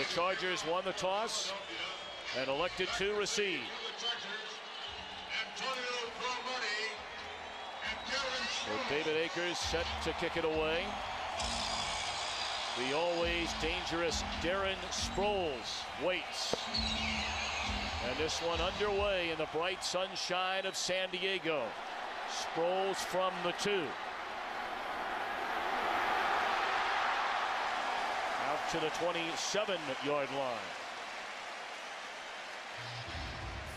The Chargers won the toss and elected to receive. So David Akers set to kick it away. The always dangerous Darren Sproles waits. And this one underway in the bright sunshine of San Diego. Sproles from the 2. Out to the 27-yard line.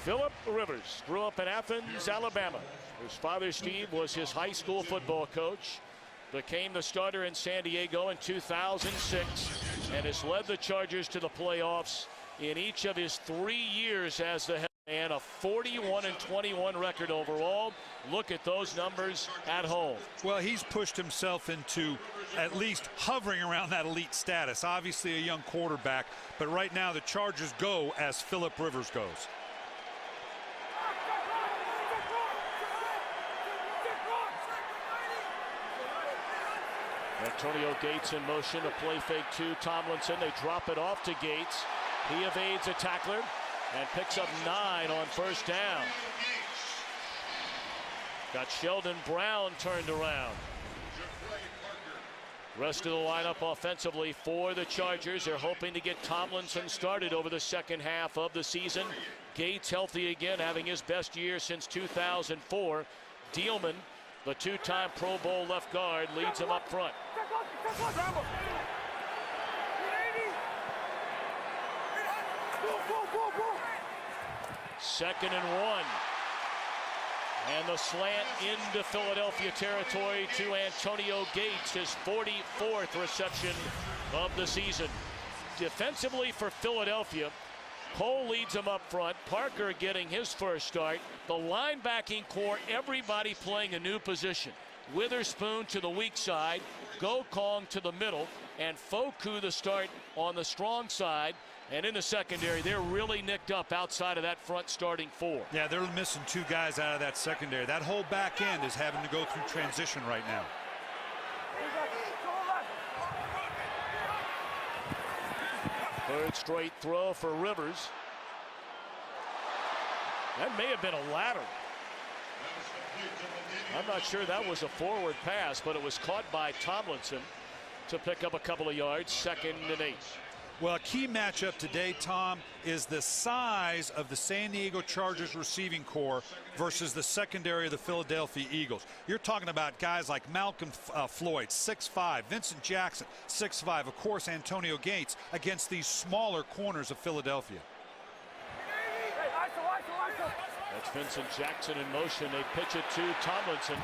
Philip Rivers grew up in Athens, Alabama. His father, Steve, was his high school football coach. Became the starter in San Diego in 2006 and has led the Chargers to the playoffs in each of his 3 years as the head man. A 41-21 record overall. Look at those numbers at home. Well, he's pushed himself into at least hovering around that elite status. Obviously a young quarterback, but right now the Chargers go as Philip Rivers goes. Antonio Gates in motion, a play fake to Tomlinson. They drop it off to Gates. He evades a tackler and picks up 9 on first down. Got Sheldon Brown turned around. Rest of the lineup offensively for the Chargers. They're hoping to get Tomlinson started over the second half of the season. Gates healthy again, having his best year since 2004. Dielman, the 2-time Pro Bowl left guard, leads him up front. Second and 1. And the slant into Philadelphia territory to Antonio Gates, his 44th reception of the season. Defensively for Philadelphia, Cole leads them up front. Parker getting his first start. The linebacking core, everybody playing a new position. Witherspoon to the weak side, Gokong to the middle, and Foku the start on the strong side. And in the secondary, they're really nicked up outside of that front starting 4. Yeah, they're missing 2 guys out of that secondary. That whole back end is having to go through transition right now. Third straight throw for Rivers. That may have been a lateral. I'm not sure that was a forward pass, but it was caught by Tomlinson to pick up a couple of yards. 2nd and 8. Well, a key matchup today, Tom, is the size of the San Diego Chargers receiving core versus the secondary of the Philadelphia Eagles. You're talking about guys like Malcolm Floyd, 6'5", Vincent Jackson, 6'5", of course, Antonio Gates, against these smaller corners of Philadelphia. That's Vincent Jackson in motion. They pitch it to Tomlinson.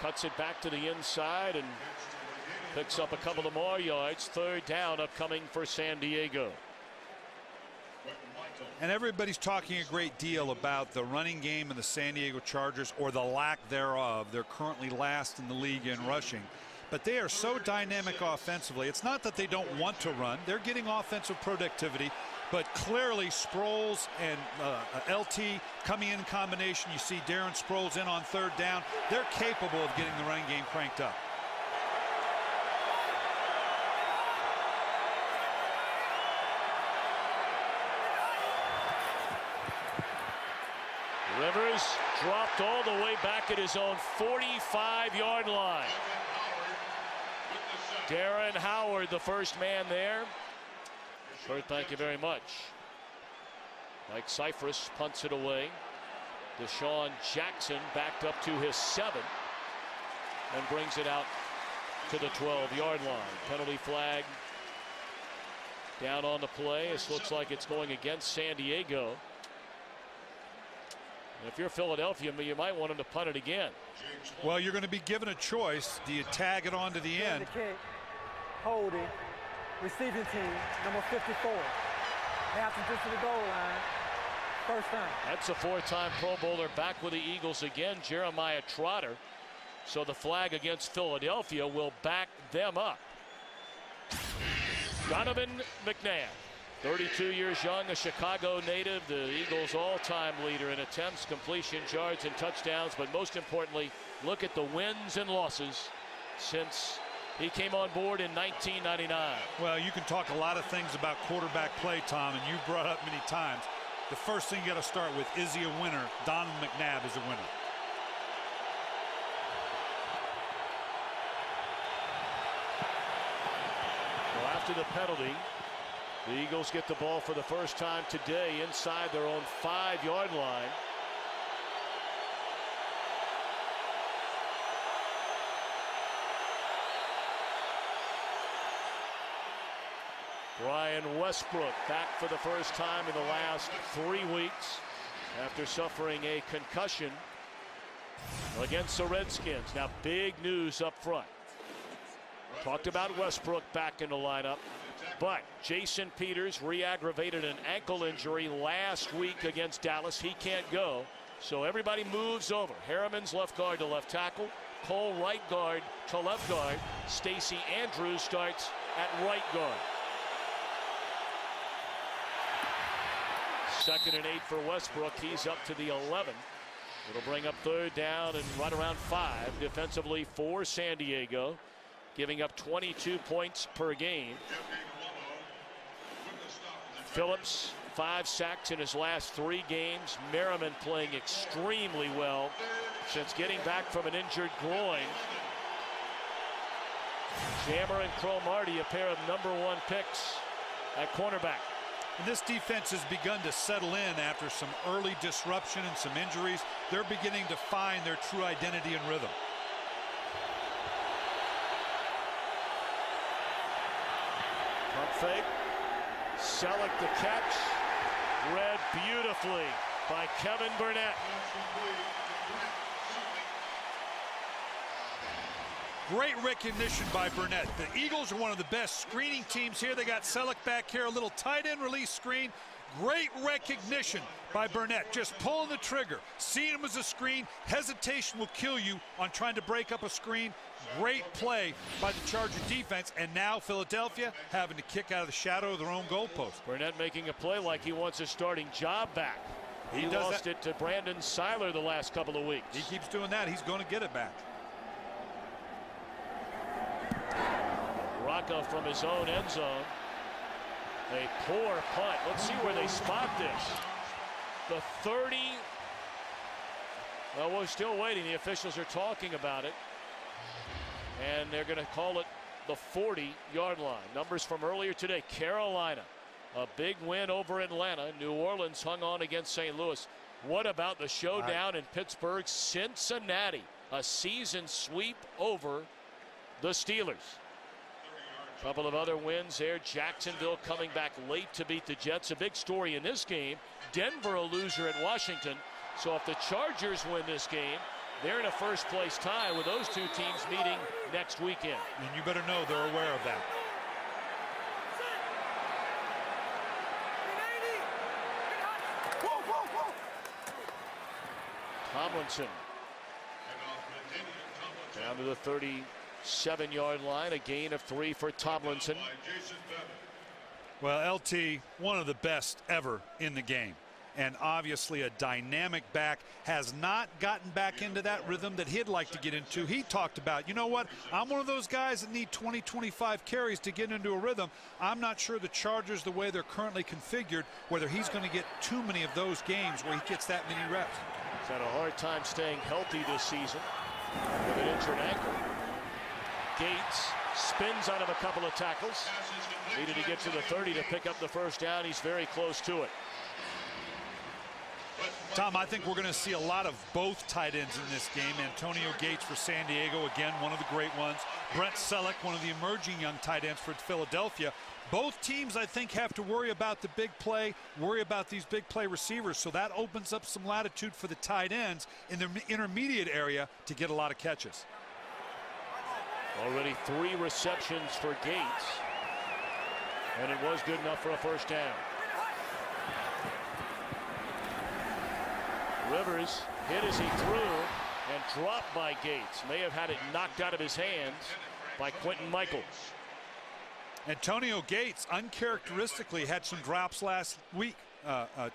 Cuts it back to the inside and picks up a couple of more yards. 3rd down upcoming for San Diego. And everybody's talking a great deal about the running game of the San Diego Chargers, or the lack thereof. They're currently last in the league in rushing, but they are so dynamic offensively. It's not that they don't want to run. They're getting offensive productivity, but clearly Sproles and LT coming in combination. You see Darren Sproles in on 3rd down. They're capable of getting the running game cranked up. Rivers dropped all the way back at his own 45-yard line. Darren Howard, the first man there. Kurt, thank you very much. Mike Cyphers punts it away. Deshaun Jackson backed up to his 7 and brings it out to the 12-yard line. Penalty flag down on the play. This looks like it's going against San Diego. If you're Philadelphia, you might want him to punt it again. Well, you're going to be given a choice. Do you tag it on to the end? The kick, holding, receiving team, number 54. Passing just to the goal line. First time. That's a 4-time Pro Bowler back with the Eagles again, Jeremiah Trotter. So the flag against Philadelphia will back them up. Donovan McNabb, 32 years young, a Chicago native, the Eagles' all-time leader in attempts, completions, yards, and touchdowns. But most importantly, look at the wins and losses since He came on board in 1999. Well, you can talk a lot of things about quarterback play, Tom, and you brought up many times. The first thing you got to start with, is he a winner? Donovan McNabb is a winner. Well, after the penalty, the Eagles get the ball for the first time today inside their own 5-yard line. Brian Westbrook back for the first time in the last 3 weeks after suffering a concussion against the Redskins. Now, big news up front. Talked about Westbrook back in the lineup, but Jason Peters re-aggravated an ankle injury last week against Dallas. He can't go, so everybody moves over. Harriman's left guard to left tackle, Cole right guard to left guard. Stacey Andrews starts at right guard. 2nd and 8 for Westbrook. He's up to the 11. It'll bring up 3rd down and right around 5 defensively for San Diego, giving up 22 points per game. Phillips, 5 sacks in his last 3 games. Merriman playing extremely well since getting back from an injured groin. Jammer and Cromartie, a pair of #1 picks at cornerback. And this defense has begun to settle in after some early disruption and some injuries. They're beginning to find their true identity and rhythm. Pump fake. Selleck the catch. Read beautifully by Kevin Burnett. Great recognition by Burnett. The Eagles are one of the best screening teams here. They got Selleck back here, a little tight end release screen. Great recognition by Burnett. Just pulling the trigger, seeing him as a screen. Hesitation will kill you on trying to break up a screen. Great play by the Charger defense, and now Philadelphia having to kick out of the shadow of their own goalpost. Burnett making a play like he wants his starting job back. He lost it to Brandon Seiler the last couple of weeks. He keeps doing that. He's going to get it back. Rocca from his own end zone. A poor punt. Let's see where they spot this. The 30. Well, we're still waiting. The officials are talking about it. And they're going to call it the 40-yard line. Numbers from earlier today. Carolina, a big win over Atlanta. New Orleans hung on against St. Louis. What about the showdown in Pittsburgh? Cincinnati, a season sweep over the Steelers. A couple of other wins there. Jacksonville coming back late to beat the Jets. A big story in this game. Denver a loser at Washington. So if the Chargers win this game, they're in a first-place tie with those two teams meeting next weekend. And you better know they're aware of that. Tomlinson down to the 37-yard line. A gain of 3 for Tomlinson. Well, LT, one of the best ever in the game. And obviously a dynamic back, has not gotten back into that rhythm that he'd like to get into. He talked about, you know what, I'm one of those guys that need 20, 25 carries to get into a rhythm. I'm not sure the Chargers, the way they're currently configured, whether he's going to get too many of those games where he gets that many reps. He's had a hard time staying healthy this season with an injured ankle. Gates spins out of a couple of tackles. Needed to get to the 30 to pick up the first down. He's very close to it. Tom, I think we're going to see a lot of both tight ends in this game. Antonio Gates for San Diego, again, one of the great ones. Brent Selleck, one of the emerging young tight ends for Philadelphia. Both teams, I think, have to worry about the big play, worry about these big play receivers. So that opens up some latitude for the tight ends in the intermediate area to get a lot of catches. Already 3 receptions for Gates. And it was good enough for a first down. Rivers hit as he threw and dropped by Gates. May have had it knocked out of his hands by Quentin Michael. Antonio Gates uncharacteristically had some drops last week,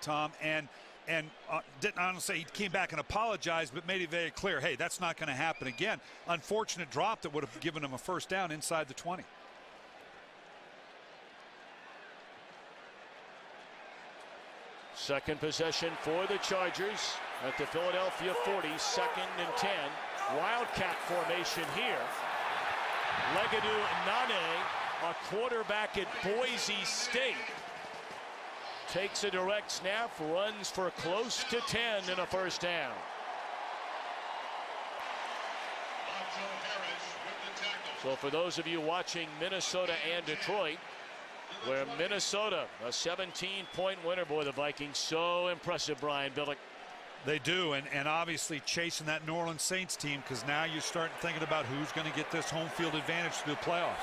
Tom, and and didn't honestly, he came back and apologized, but made it very clear, hey, that's not going to happen again. Unfortunate drop that would have given him a first down inside the 20. Second possession for the Chargers at the Philadelphia 40, 2nd and 10. Wildcat formation here. Legadou Nane, a quarterback at Boise State, takes a direct snap, runs for close to 10 and a first down. So for those of you watching Minnesota and Detroit, where Minnesota, a 17-point winner, boy, the Vikings so impressive, Brian Billick. They do, and obviously chasing that New Orleans Saints team, because now you're starting thinking about who's going to get this home field advantage through the playoffs.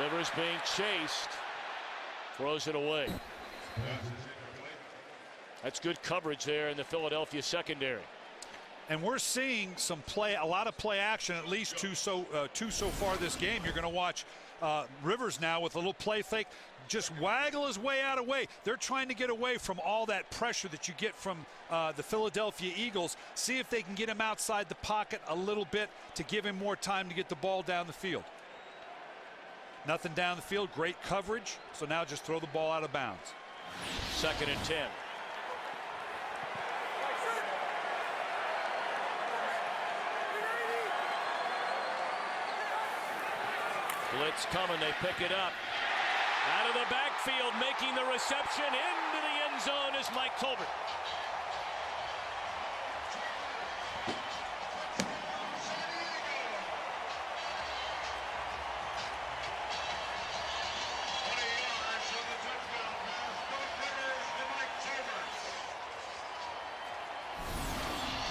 Rivers being chased, throws it away. That's good coverage there in the Philadelphia secondary. And we're seeing a lot of play action, at least two so far this game. You're going to watch Rivers now with a little play fake, just waggle his way out of way. They're trying to get away from all that pressure that you get from the Philadelphia Eagles. See if they can get him outside the pocket a little bit to give him more time to get the ball down the field. Nothing down the field, great coverage. So now just throw the ball out of bounds. 2nd and 10. Blitz coming, they pick it up. Out of the backfield, making the reception into the end zone is Mike Tolbert.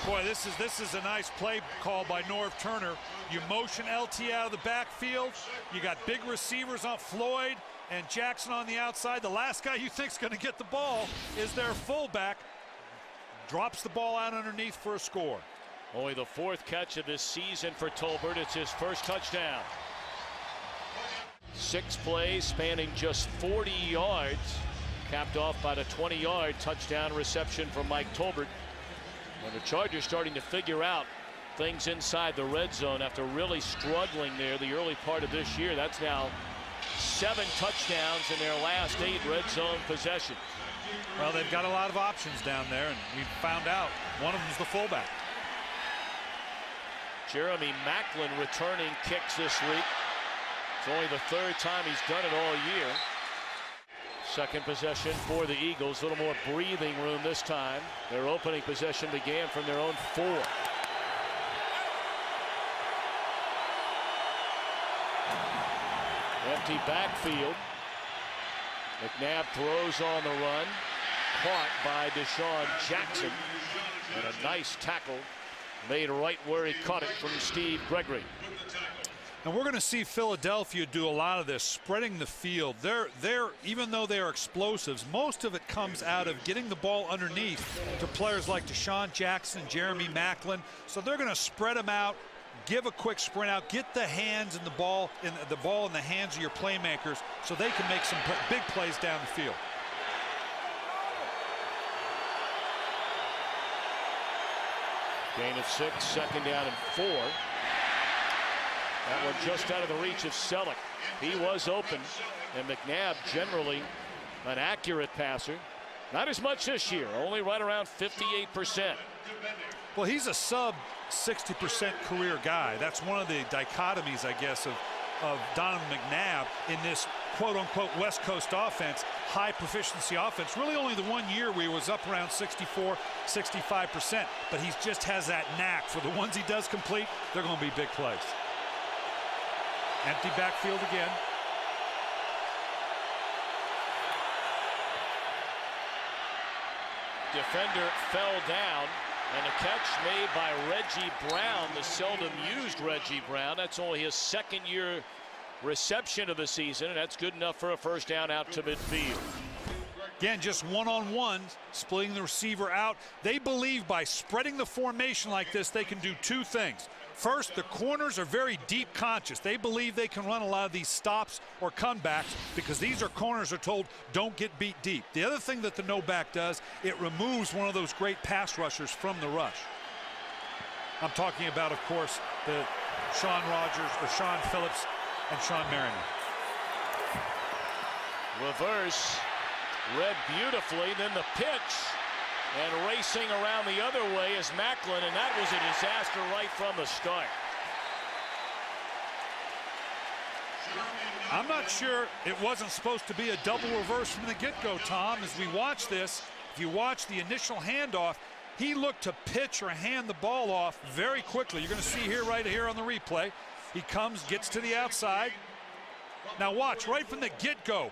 Boy, this is a nice play call by Norv Turner. You motion LT out of the backfield. You got big receivers on Floyd and Jackson on the outside. The last guy you think is going to get the ball is their fullback. Drops the ball out underneath for a score. Only the 4th catch of this season for Tolbert. It's his first touchdown. 6 plays spanning just 40 yards. Capped off by the 20-yard touchdown reception from Mike Tolbert. And the Chargers starting to figure out things inside the red zone after really struggling there the early part of this year. That's now 7 touchdowns in their last 8 red zone possessions. Well, they've got a lot of options down there, and we found out one of them is the fullback. Jeremy Maclin returning kicks this week. It's only the 3rd time he's done it all year. Second possession for the Eagles. A little more breathing room this time. Their opening possession began from their own 4. Empty backfield. McNabb throws on the run. Caught by Deshaun Jackson. And a nice tackle made right where he caught it from Steve Gregory. And we're going to see Philadelphia do a lot of this, spreading the field. They're even though they are explosives, most of it comes out of getting the ball underneath to players like Deshaun Jackson, Jeremy Maclin. So they're going to spread them out, give a quick sprint out, get the hands and the ball in the hands of your playmakers so they can make some big plays down the field. Gain of 6, 2nd down and 4. That one just out of the reach of Selleck. He was open, and McNabb generally an accurate passer. Not as much this year, only right around 58%. Well, he's a sub 60% career guy. That's one of the dichotomies, I guess, of Donovan McNabb in this quote-unquote West Coast offense, high proficiency offense. Really only the 1 year where he was up around 64, 65%. But he just has that knack. For the ones he does complete, they're going to be big plays. Empty backfield again. Defender fell down, and a catch made by Reggie Brown, the seldom used Reggie Brown. That's only his 2nd year reception of the season, and that's good enough for a first down out to midfield. Again, just one-on-one, splitting the receiver out. They believe by spreading the formation like this, they can do 2 things. First, the corners are very deep conscious. They believe they can run a lot of these stops or comebacks because these are corners are told don't get beat deep. The other thing that the no back does, it removes one of those great pass rushers from the rush. I'm talking about, of course, the Sean Rogers or Sean Phillips and Sean Merriman. Reverse, read beautifully, then the pitch, and racing around the other way is Macklin, and that was a disaster right from the start. I'm not sure it wasn't supposed to be a double reverse from the get-go, Tom. As we watch this, if you watch the initial handoff, he looked to pitch or hand the ball off very quickly. You're going to see here, right here on the replay. He comes, gets to the outside. Now watch, right from the get-go,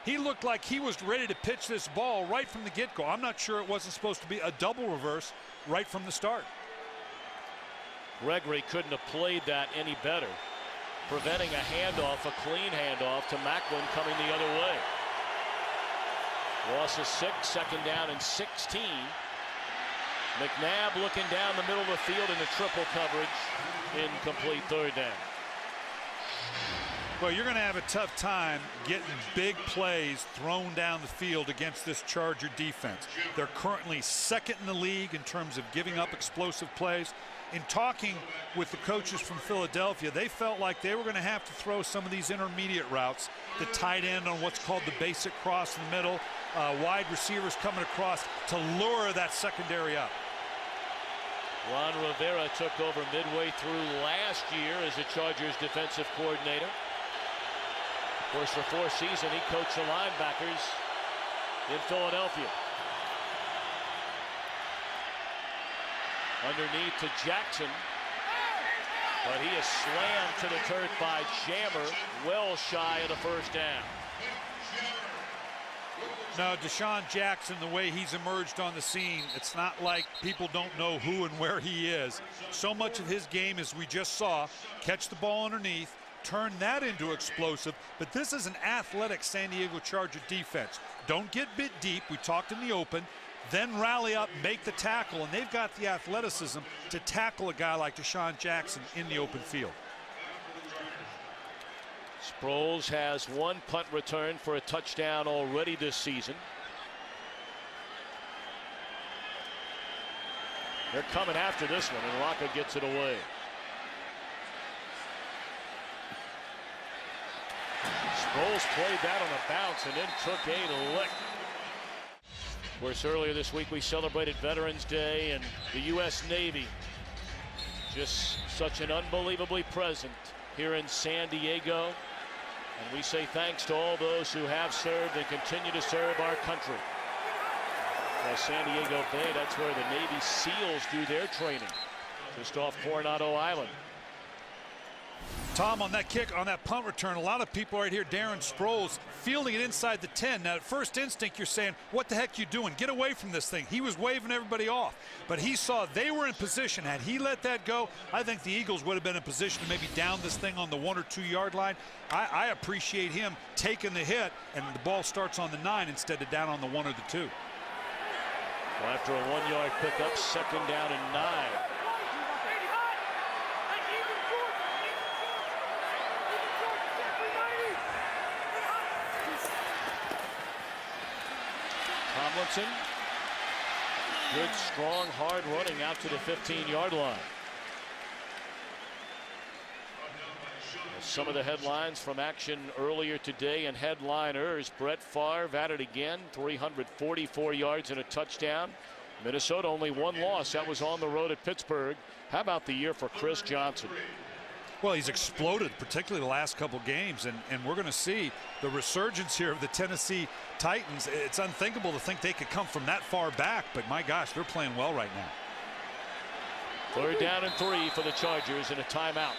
he looked like he was ready to pitch this ball right from the get-go. I'm not sure it wasn't supposed to be a double reverse right from the start. Gregory couldn't have played that any better, preventing a handoff, a clean handoff to Macklin coming the other way. Loss of 6, second down and 16. McNabb looking down the middle of the field in the triple coverage. Incomplete third down. Well, you're going to have a tough time getting big plays thrown down the field against this Charger defense. They're currently second in the league in terms of giving up explosive plays. In talking with the coaches from Philadelphia, they felt like they were going to have to throw some of these intermediate routes, the tight end on what's called the basic cross in the middle, wide receivers coming across to lure that secondary up. Ron Rivera took over midway through last year as the Chargers defensive coordinator. Of course, for 4 seasons, he coached the linebackers in Philadelphia. Underneath to Jackson, but he is slammed to the turf by Jammer, well shy of the first down. Now, Deshaun Jackson, the way he's emerged on the scene, it's not like people don't know who and where he is. So much of his game, as we just saw, catch the ball underneath, turn that into explosive, but this is an athletic San Diego Charger defense. Don't get bit deep, we talked in the open, then rally up, make the tackle, and they've got the athleticism to tackle a guy like Deshaun Jackson in the open field. Sproles has 1 punt return for a touchdown already this season. They're coming after this one, and Rocca gets it away. Sproles played that on a bounce and then took a lick. Of course, earlier this week we celebrated Veterans Day, and the U.S. Navy just such an unbelievably present here in San Diego. And we say thanks to all those who have served and continue to serve our country. San Diego Bay, that's where the Navy SEALs do their training, just off Coronado Island. Tom, on that kick, on that punt return, a lot of people right here, Darren Sproles, fielding it inside the 10. Now, at first instinct, you're saying, what the heck you doing? Get away from this thing. He was waving everybody off. But he saw they were in position. Had he let that go, I think the Eagles would have been in position to maybe down this thing on the 1 or 2 yard line. I appreciate him taking the hit, and the ball starts on the 9 instead of down on the 1 or the 2. Well, after a 1 yard pickup, second down and 9. Tomlinson, good, strong, hard running out to the 15-yard line. Some of the headlines from action earlier today and headliners: Brett Favre at it again, 344 yards and a touchdown. Minnesota only 1 loss. That was on the road at Pittsburgh. How about the year for Chris Johnson? Well, he's exploded, particularly the last couple games, and we're going to see the resurgence here of the Tennessee Titans. It's unthinkable to think they could come from that far back, but my gosh, they're playing well right now. 3rd down and 3 for the Chargers and a timeout.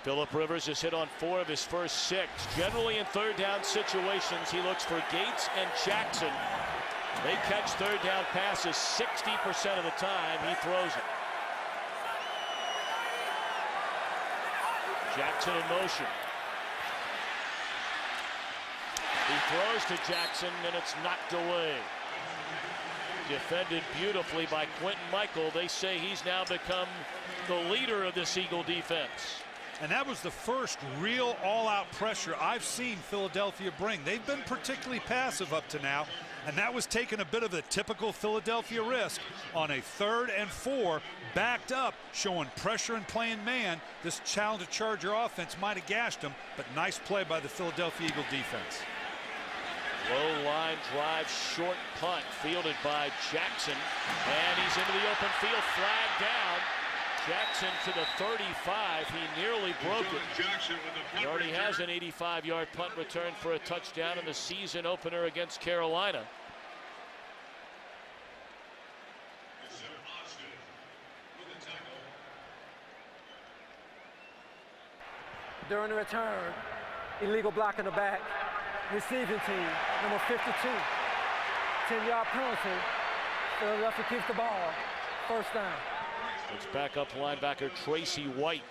Phillip Rivers has hit on 4 of his first 6. Generally in 3rd down situations, he looks for Gates and Jackson. They catch 3rd down passes 60% of the time. He throws it. Jackson in motion. He throws to Jackson, and it's knocked away. Defended beautifully by Quentin Michael. They say he's now become the leader of this Eagle defense. And that was the first real all-out pressure I've seen Philadelphia bring. They've been particularly passive up to now, and that was taking a bit of the typical Philadelphia risk on a 3rd and 4, backed up, showing pressure and playing man. This Challenger Charger offense might have gashed them, but nice play by the Philadelphia Eagle defense. Low line drive, short punt, fielded by Jackson, and he's into the open field, flag down. Jackson to the 35. He nearly broke it. He already has an 85-yard punt return for a touchdown in the season opener against Carolina. During the return, illegal block in the back. Receiving team, number 52. 10-yard penalty. Philadelphia keeps the ball. First down. It's backup linebacker Tracy White.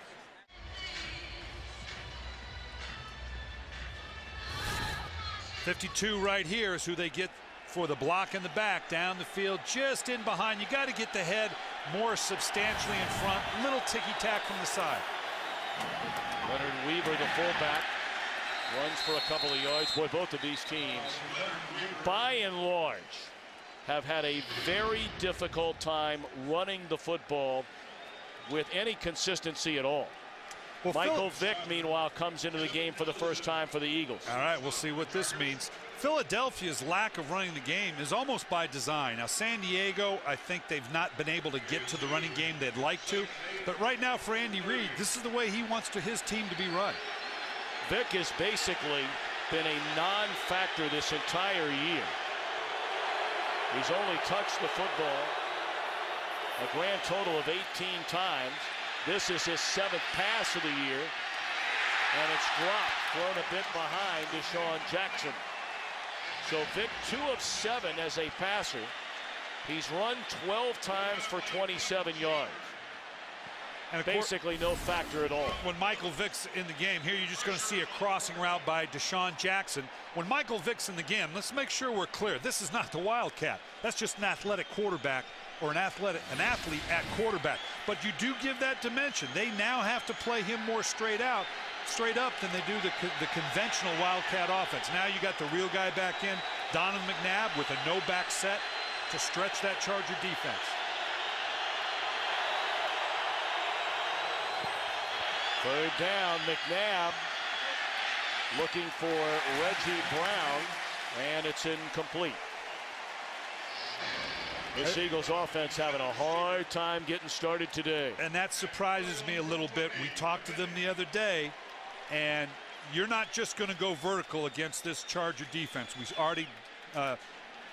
.52 right here is who they get for the block in the back, down the field, just in behind. You got to get the head more substantially in front. Little ticky-tack from the side. Leonard Weaver, the fullback, runs for a couple of yards. Boy, both of these teams, by and large, have had a very difficult time running the football with any consistency at all. Well, Michael Vick, meanwhile, comes into the game for the first time for the Eagles. All right, we'll see what this means. Philadelphia's lack of running the game is almost by design. Now, San Diego, I think they've not been able to get to the running game they'd like to. But right now for Andy Reid, this is the way he wants his team to be run. Vick has basically been a non-factor this entire year. He's only touched the football a grand total of 18 times. This is his 7th pass of the year. And it's dropped, thrown a bit behind DeSean Jackson. So Vick 2 of 7 as a passer. He's run 12 times for 27 yards. And basically no factor at all. When Michael Vick's in the game, here you're just going to see a crossing route by DeSean Jackson. When Michael Vick's in the game, let's make sure we're clear. This is not the Wildcat. That's just an athletic quarterback or an athlete at quarterback. But you do give that dimension. They now have to play him more straight up than they do the conventional Wildcat offense. Now you got the real guy back in, Donovan McNabb, with a no-back set to stretch that Charger defense. Third down, McNabb looking for Reggie Brown, and it's incomplete. This Eagles offense having a hard time getting started today. And that surprises me a little bit. We talked to them the other day, and you're not just going to go vertical against this Charger defense. We already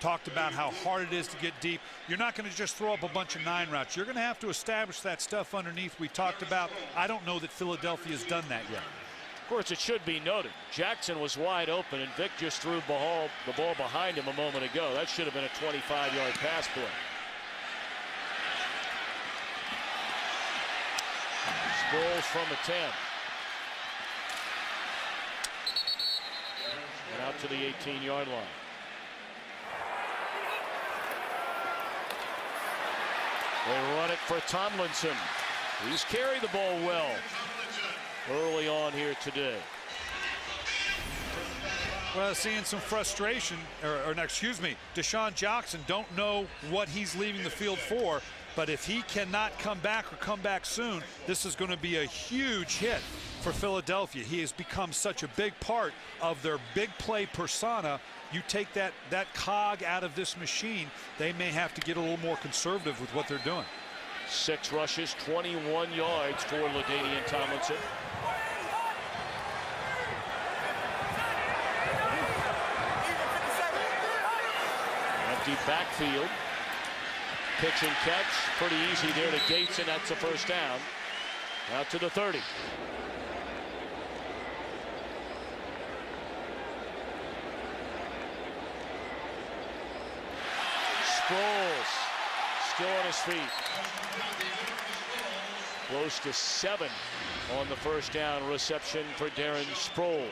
talked about how hard it is to get deep. You're not going to just throw up a bunch of 9 routes. You're going to have to establish that stuff underneath we talked about. I don't know that Philadelphia's done that yet. Of course, it should be noted, Jackson was wide open, and Vick just threw the ball behind him a moment ago. That should have been a 25-yard pass play. Sproles from the 10. And out to the 18-yard line. They run it for Tomlinson. He's carried the ball well early on here today. Well, seeing some frustration, DeSean Jackson don't know what he's leaving the field for, but if he cannot come back or come back soon, this is going to be a huge hit for Philadelphia. He has become such a big part of their big play persona. You take that cog out of this machine, they may have to get a little more conservative with what they're doing. 6 rushes, 21 yards for LaDainian Tomlinson. Empty backfield. Pitch and catch. Pretty easy there to Gates, and that's a first down. Out to the 30. Sproles still on his feet. Close to 7 on the first down reception for Darren Sproles.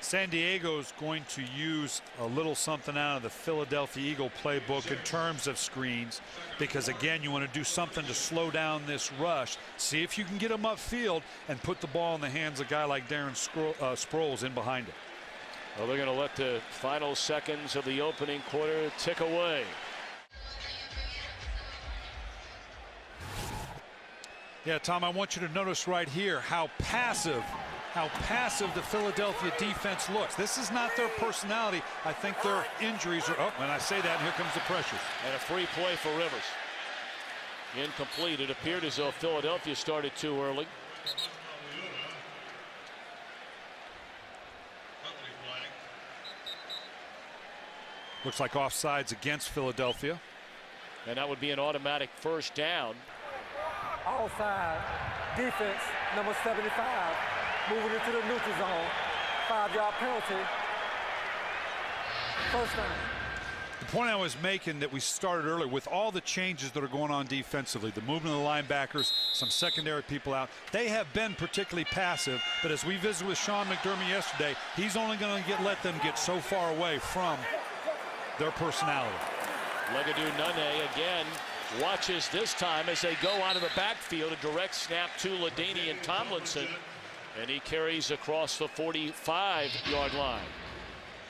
San Diego's going to use a little something out of the Philadelphia Eagle playbook in terms of screens, because again, you want to do something to slow down this rush. See if you can get them upfield and put the ball in the hands of a guy like Darren Sproles in behind it. Well, they're going to let the final seconds of the opening quarter tick away. Yeah, Tom, I want you to notice right here how passive the Philadelphia defense looks. This is not their personality. I think their injuries are, and I say that, and here comes the pressure. And a free play for Rivers. Incomplete. It appeared as though Philadelphia started too early. Looks like offsides against Philadelphia. And that would be an automatic first down. Offside. Defense, number 75. Moving into the neutral zone. 5-yard penalty. First down. The point I was making that we started earlier, with all the changes that are going on defensively, the movement of the linebackers, some secondary people out, they have been particularly passive. But as we visited with Sean McDermott yesterday, he's only going to let them get so far away from their personality. Legadou Nunne again watches this time as they go out of the backfield. A direct snap to LaDainian Tomlinson, and he carries across the 45-yard line.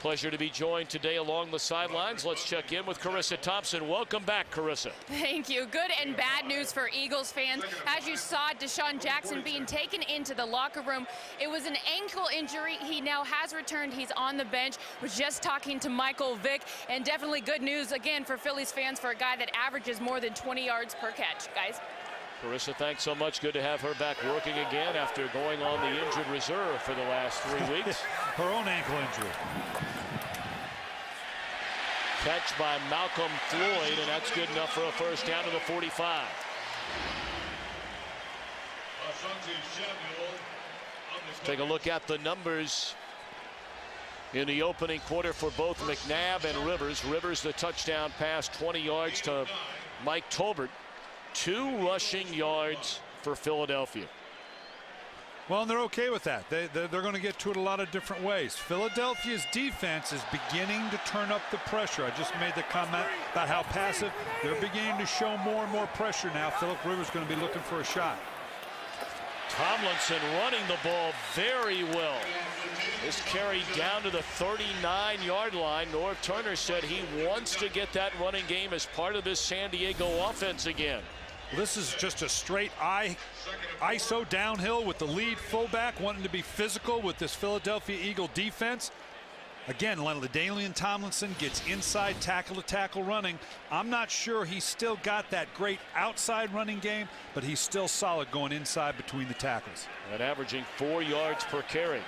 Pleasure to be joined today along the sidelines. Let's check in with Carissa Thompson. Welcome back, Carissa. Thank you. Good and bad news for Eagles fans. As you saw, Deshaun Jackson being taken into the locker room. It was an ankle injury. He now has returned. He's on the bench. Was just talking to Michael Vick, and definitely good news again for Phillies fans for a guy that averages more than 20 yards per catch, guys. Carissa, thanks so much. Good to have her back working again after going on the injured reserve for the last 3 weeks. Her own ankle injury. Catch by Malcolm Floyd, and that's good enough for a first down to the 45. Take a look at the numbers in the opening quarter for both McNabb and Rivers. Rivers, the touchdown pass, 20 yards to Mike Tolbert. 2 rushing yards for Philadelphia. Well, and they're okay with that. They're going to get to it a lot of different ways. Philadelphia's defense is beginning to turn up the pressure. I just made the comment about how passive. They're beginning to show more and more pressure now. Phillip Rivers going to be looking for a shot. Tomlinson running the ball very well. This carry down to the 39-yard line. Norv Turner said he wants to get that running game as part of this San Diego offense again. This is just a straight ISO downhill with the lead fullback wanting to be physical with this Philadelphia Eagle defense. Again, LaDainian Tomlinson gets inside tackle-to-tackle running. I'm not sure he's still got that great outside running game, but he's still solid going inside between the tackles. And averaging 4 yards per carry.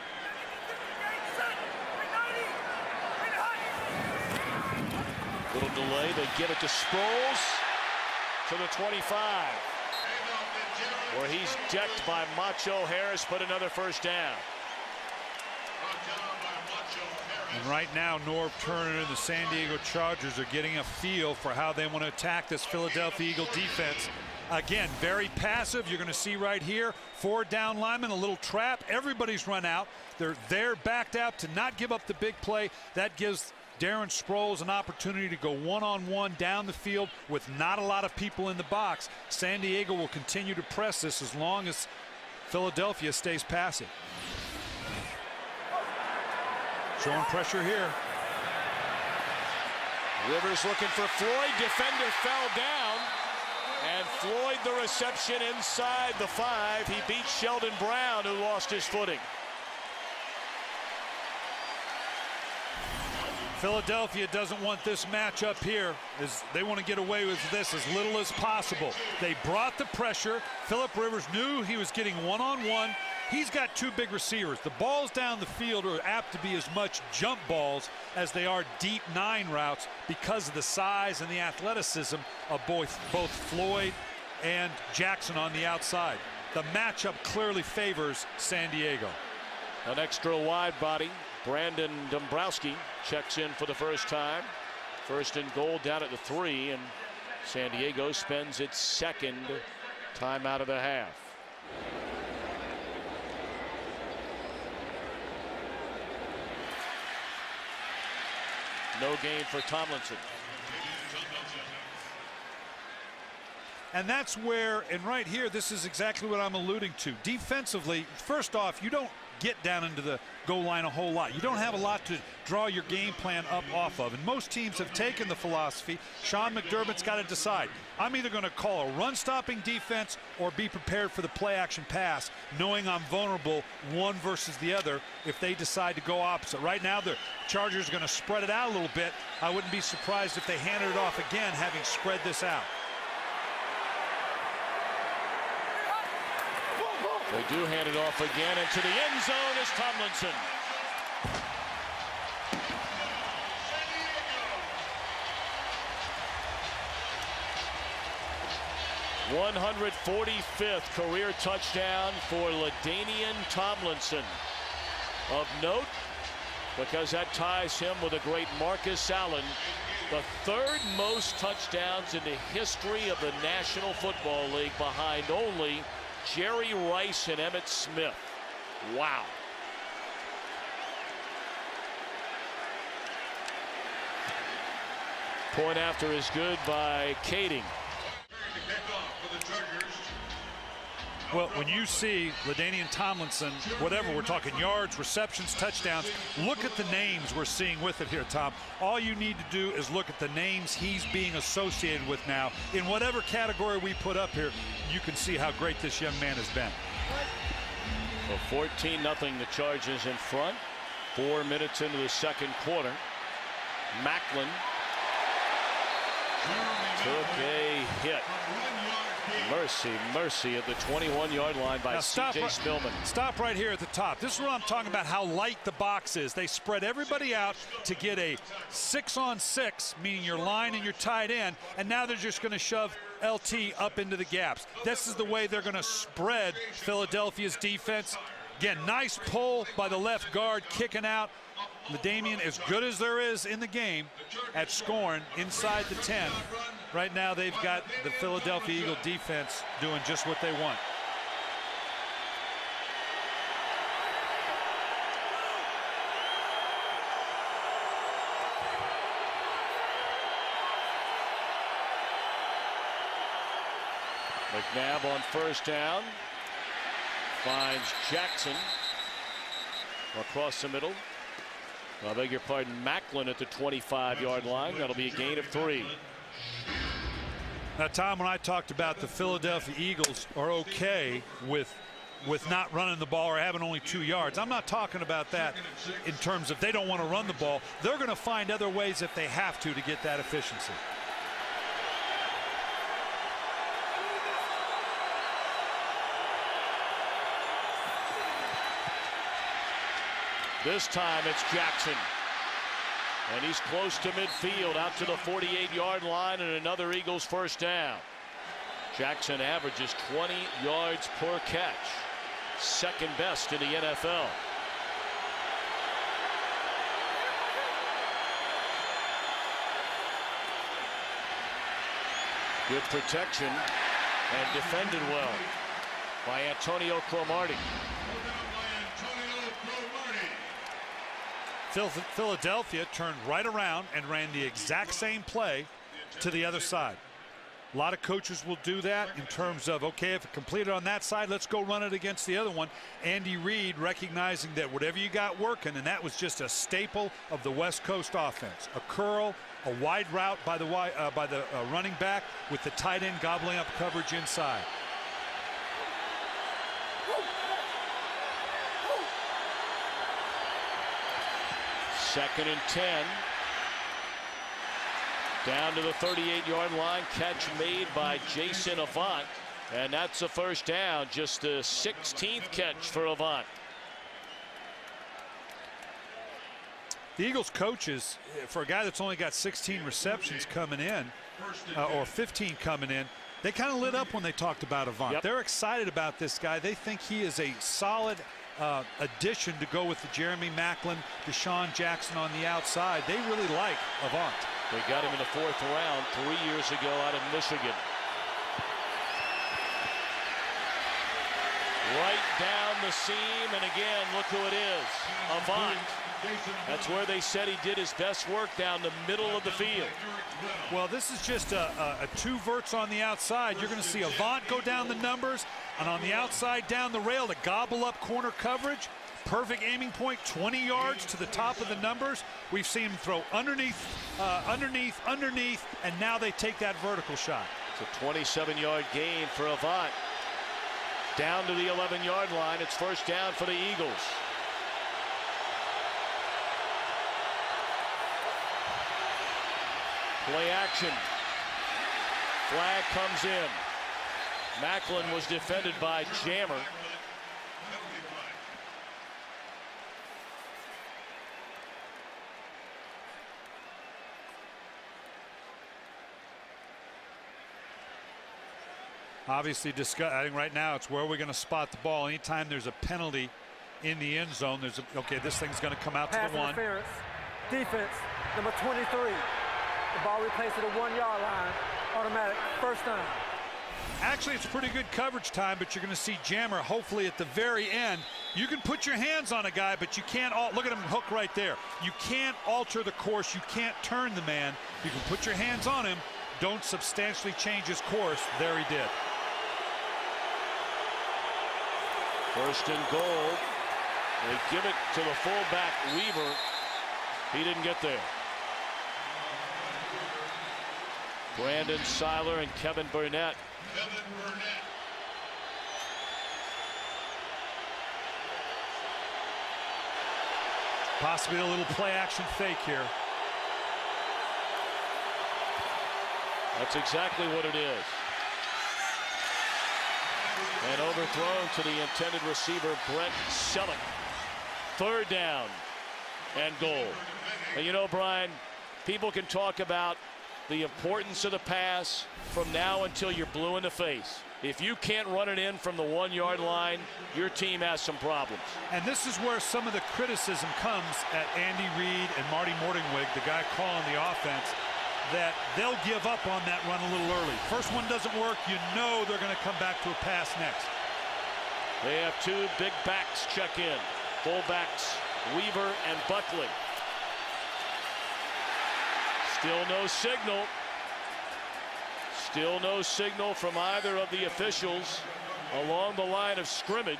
Little delay, they get it to Sproles to the 25, where he's decked by Macho Harris, but another first down. And right now, Norv Turner and the San Diego Chargers are getting a feel for how they want to attack this Philadelphia Eagle defense. Again, very passive. You're going to see right here, 4 down linemen, a little trap. Everybody's run out. They're backed out to not give up the big play. That gives Darren Sproles an opportunity to go one-on-one down the field with not a lot of people in the box. San Diego will continue to press this as long as Philadelphia stays passive. Showing pressure here. Rivers looking for Floyd. Defender fell down. And Floyd, the reception inside the 5. He beat Sheldon Brown, who lost his footing. Philadelphia doesn't want this matchup here, as they want to get away with this as little as possible. They brought the pressure. Phillip Rivers knew he was getting one-on-one. He's got 2 big receivers. The balls down the field are apt to be as much jump balls as they are deep 9 routes because of the size and the athleticism of both Floyd and Jackson on the outside. The matchup clearly favors San Diego. An extra wide body. Brandon Dombrowski checks in for the first time. First and goal down at the 3, and San Diego spends its 2nd timeout of the half. No gain for Tomlinson. And that's where, and right here, this is exactly what I'm alluding to. Defensively, first off, you don't get down into the goal line a whole lot. You don't have a lot to draw your game plan up off of. And most teams have taken the philosophy. Sean McDermott's got to decide. I'm either going to call a run-stopping defense or be prepared for the play-action pass, knowing I'm vulnerable one versus the other if they decide to go opposite. Right now, the Chargers are going to spread it out a little bit. I wouldn't be surprised if they handed it off again, having spread this out. They do hand it off again, and to the end zone is Tomlinson. #145th career touchdown for LaDainian Tomlinson. Of note, because that ties him with a great Marcus Allen, the third most touchdowns in the history of the National Football League, behind only Jerry Rice and Emmitt Smith. Wow. Point after is good by Kading. Well, when you see LaDainian Tomlinson, whatever we're talking, yards, receptions, touchdowns, look at the names we're seeing with it here, Tom. All you need to do is look at the names he's being associated with now. In whatever category we put up here, you can see how great this young man has been. So 14-0, the Chargers in front. 4 minutes into the second quarter. Macklin took a hit. Mercy at the 21-yard line by C.J. Spillman. Stop right here at the top. This is what I'm talking about, how light the box is. They spread everybody out to get a 6-on-6, meaning your line and your tight end, and now they're just going to shove LT up into the gaps. This is the way they're going to spread Philadelphia's defense. Again, nice pull by the left guard, kicking out. LaDainian, as good as there is in the game at scoring inside the 10. Right now they've got the Philadelphia Eagle defense doing just what they want. McNabb on first down. Finds Jackson across the middle. I beg your pardon, Macklin at the 25-yard line. That'll be a gain of 3. Now, Tom, when I talked about the Philadelphia Eagles are okay with not running the ball or having only 2 yards, I'm not talking about that in terms of they don't want to run the ball. They're going to find other ways if they have to get that efficiency. This time it's Jackson. And he's close to midfield, out to the 48-yard line, and another Eagles first down. Jackson averages 20 yards per catch. Second best in the NFL. Good protection and defended well by Antonio Cromartie. Philadelphia turned right around and ran the exact same play to the other side. A lot of coaches will do that in terms of, okay, if it completed on that side, let's go run it against the other one. Andy Reid recognizing that whatever you got working, and that was just a staple of the West Coast offense. A curl, a wide route by the running back with the tight end gobbling up coverage inside. Second and 10. Down to the 38-yard line. Catch made by Jason Avant. And that's a first down. Just the 16th catch for Avant. The Eagles coaches, for a guy that's only got 16 receptions coming in, or 15 coming in, they kind of lit up when they talked about Avant. Yep. They're excited about this guy. They think he is a solid addition to go with the Jeremy Macklin, Deshaun Jackson on the outside. They really like Avant. They got him in the 4th round 3 years ago out of Michigan. Right down the seam, and again, look who it is, Avant. That's where they said he did his best work, down the middle of the field. Well, this is just a two verts on the outside. You're going to see Avant go down the numbers, and on the outside down the rail to gobble up corner coverage. Perfect aiming point, 20 yards to the top of the numbers. We've seen him throw underneath, underneath, and now they take that vertical shot. It's a 27-yard gain for Avant. Down to the 11-yard line. It's first down for the Eagles. Play action. Flag comes in. Macklin was defended by Jammer. Obviously, I think right now it's where we're going to spot the ball. Anytime there's a penalty in the end zone, there's okay, this thing's going to come out Pass to the one. interference. Defense, number 23. The ball replaced at the 1-yard line. Automatic, first down. Actually, it's pretty good coverage time, but you're going to see Jammer hopefully at the very end. You can put your hands on a guy, but you can't. Look at him hook right there. You can't alter the course. You can't turn the man. You can put your hands on him. Don't substantially change his course. There he did. First and goal. They give it to the fullback, Weaver. He didn't get there. Brandon Seiler and Kevin Burnett. Possibly a little play action fake here. That's exactly what it is. And overthrown to the intended receiver, Brent Selleck. Third down and goal. And you know, Brian, people can talk about the importance of the pass from now until you're blue in the face. If you can't run it in from the 1-yard line, your team has some problems. And this is where some of the criticism comes at Andy Reid and Marty Mornhinweg, the guy calling the offense, that they'll give up on that run a little early. First one doesn't work, you know they're going to come back to a pass next. They have two big backs check in. Fullbacks Weaver and Buckley. Still no signal. Still no signal from either of the officials along the line of scrimmage.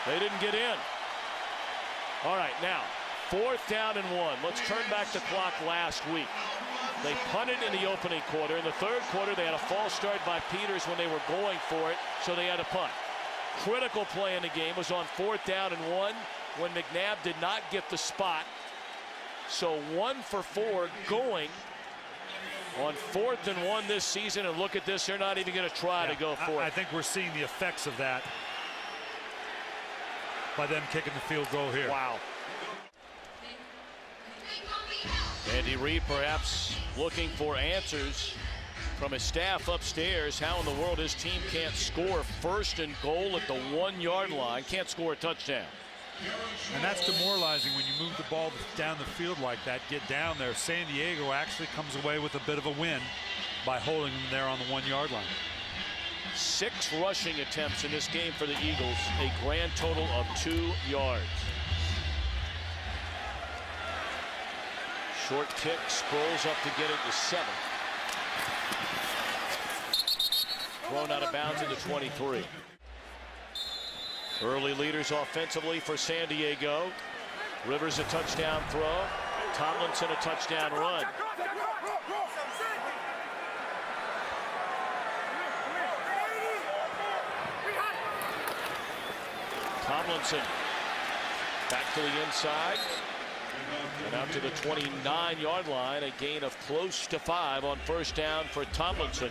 They didn't get in. All right, now, 4th down and 1. Let's turn back the clock last week. They punted in the opening quarter. In the third quarter, they had a false start by Peters when they were going for it, so they had a punt. Critical play in the game was on 4th down and 1 when McNabb did not get the spot. So 1 for 4 going on 4th and 1 this season. And look at this, they're not even going to try to go for it. I think we're seeing the effects of that by them kicking the field goal here. Wow. Andy Reid perhaps looking for answers from his staff upstairs. How in the world his team can't score 1st and goal at the 1-yard line, can't score a touchdown. And that's demoralizing when you move the ball down the field like that, get down there. San Diego actually comes away with a bit of a win by holding them there on the 1-yard line. 6 rushing attempts in this game for the Eagles, a grand total of 2 yards. Short kick, Sproles up to get it to 7. Thrown out of bounds into 23. Early leaders offensively for San Diego. Rivers a touchdown throw. Tomlinson a touchdown run. Tomlinson back to the inside and out to the 29-yard line. A gain of close to 5 on 1st down for Tomlinson.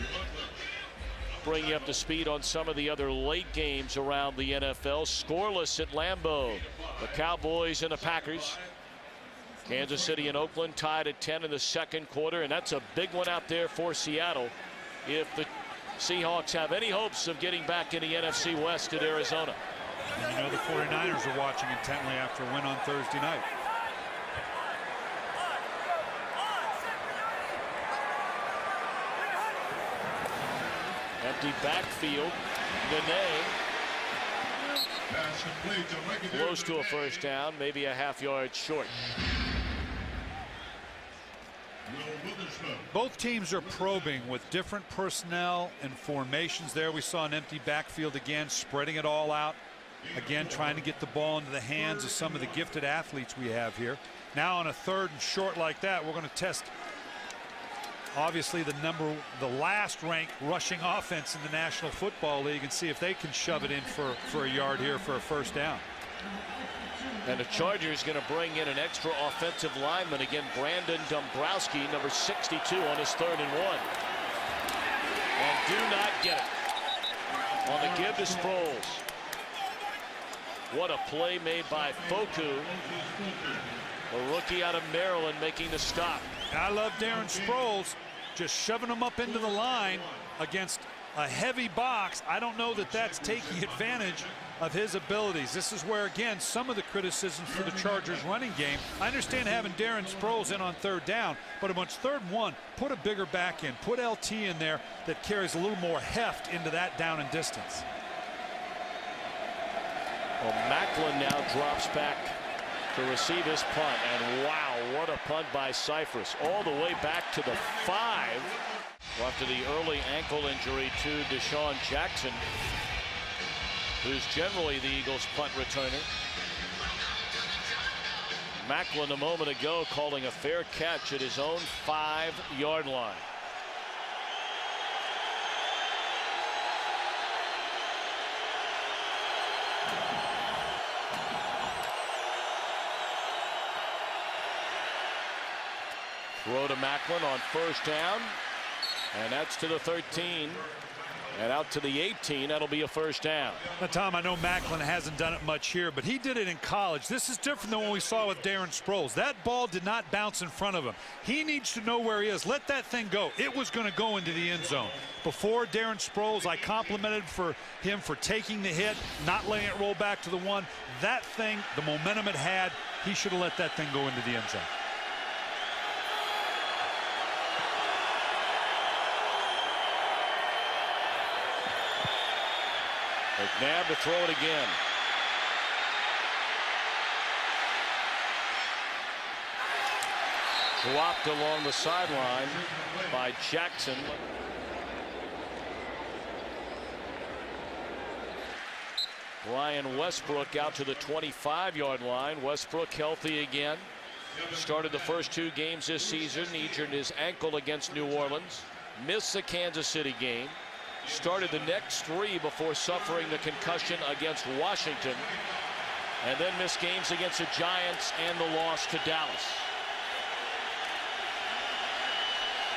Bring you up to speed on some of the other late games around the NFL. Scoreless at Lambeau. The Cowboys and the Packers. Kansas City and Oakland tied at 10 in the 2nd quarter, and that's a big one out there for Seattle if the Seahawks have any hopes of getting back in the NFC West at Arizona. And you know the 49ers are watching intently after a win on Thursday night. empty backfield. Nene close to a first down, maybe a half-yard short. Both teams are probing with different personnel and formations there. We saw an empty backfield again, spreading it all out. Again, trying to get the ball into the hands of some of the gifted athletes we have here. Now on a 3rd and short like that, we're going to test obviously the last ranked rushing offense in the National Football League and see if they can shove it in for a yard here for a first down. And the Chargers going to bring in an extra offensive lineman again, Brandon Dombrowski, number 62, on his 3rd and 1. And do not get it on the give to Sproles. What a play made by Foku, a rookie out of Maryland, making the stop. I love Darren Sproles just shoving him up into the line against a heavy box. I don't know that that's taking advantage of his abilities. This is where, again, some of the criticisms for the Chargers running game. I understand having Darren Sproles in on 3rd down, but once 3rd and 1, put a bigger back in, put LT in there that carries a little more heft into that down and distance. Well, Macklin now drops back to receive his punt, and wow, what a punt by Cyphers, all the way back to the 5 after the early ankle injury to Deshaun Jackson, who's generally the Eagles punt returner. Macklin a moment ago calling a fair catch at his own 5-yard line. Throw to Macklin on first down, and that's to the 13 and out to the 18. That'll be a first down. Now, Tom, I know Macklin hasn't done it much here, but he did it in college. This is different than what we saw with Darren Sproles. That ball did not bounce in front of him. He needs to know where he is. Let that thing go. It was going to go into the end zone. Before Darren Sproles, I complimented him for taking the hit, not letting it roll back to the 1. That thing, the momentum it had, he should have let that thing go into the end zone. McNabb to throw it again. Dropped along the sideline by Jackson. Brian Westbrook out to the 25-yard line. Westbrook healthy again. Started the first 2 games this season. Injured his ankle against New Orleans. Missed the Kansas City game. Started the next 3 before suffering the concussion against Washington, and then missed games against the Giants and the loss to Dallas.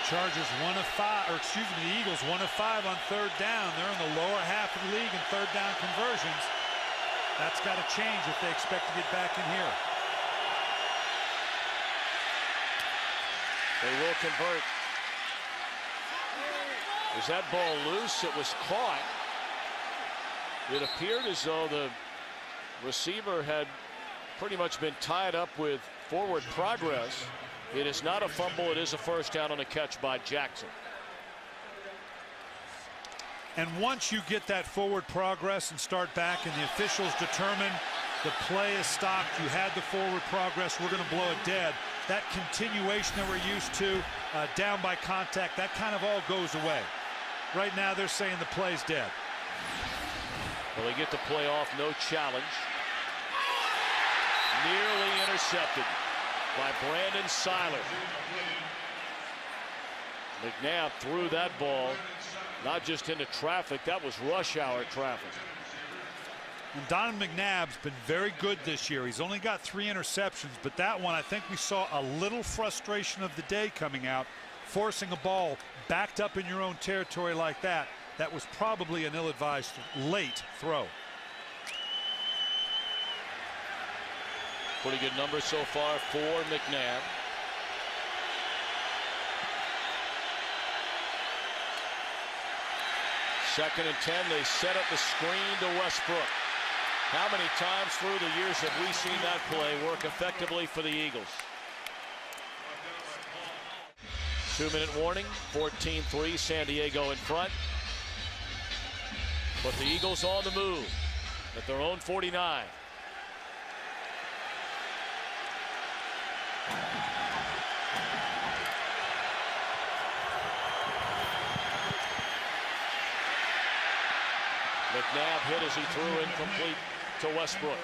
Chargers 1 of 5, or excuse me, the Eagles 1 of 5 on 3rd down. They're in the lower half of the league in 3rd down conversions. That's got to change if they expect to get back in here. They will convert. Was that ball loose? It was caught. It appeared as though the receiver had pretty much been tied up with forward progress. It is not a fumble. It is a first down on a catch by Jackson. And once you get that forward progress and start back and the officials determine the play is stopped, you had the forward progress, we're going to blow it dead. That continuation that we're used to, down by contact, that kind of all goes away. Right now they're saying the play's dead. Well, they get the play off, no challenge. Nearly intercepted by Brandon Seiler. McNabb threw that ball not just into traffic, that was rush hour traffic. And Donovan McNabb's been very good this year. He's only got 3 interceptions, but that one I think we saw a little frustration of the day coming out. Forcing a ball backed up in your own territory like that, that was probably an ill-advised late throw. Pretty good number so far for McNabb. Second and 10, they set up the screen to Westbrook. How many times through the years have we seen that play work effectively for the Eagles? 2-minute warning, 14-3, San Diego in front. But the Eagles on the move at their own 49. McNabb hit as he threw incomplete to Westbrook.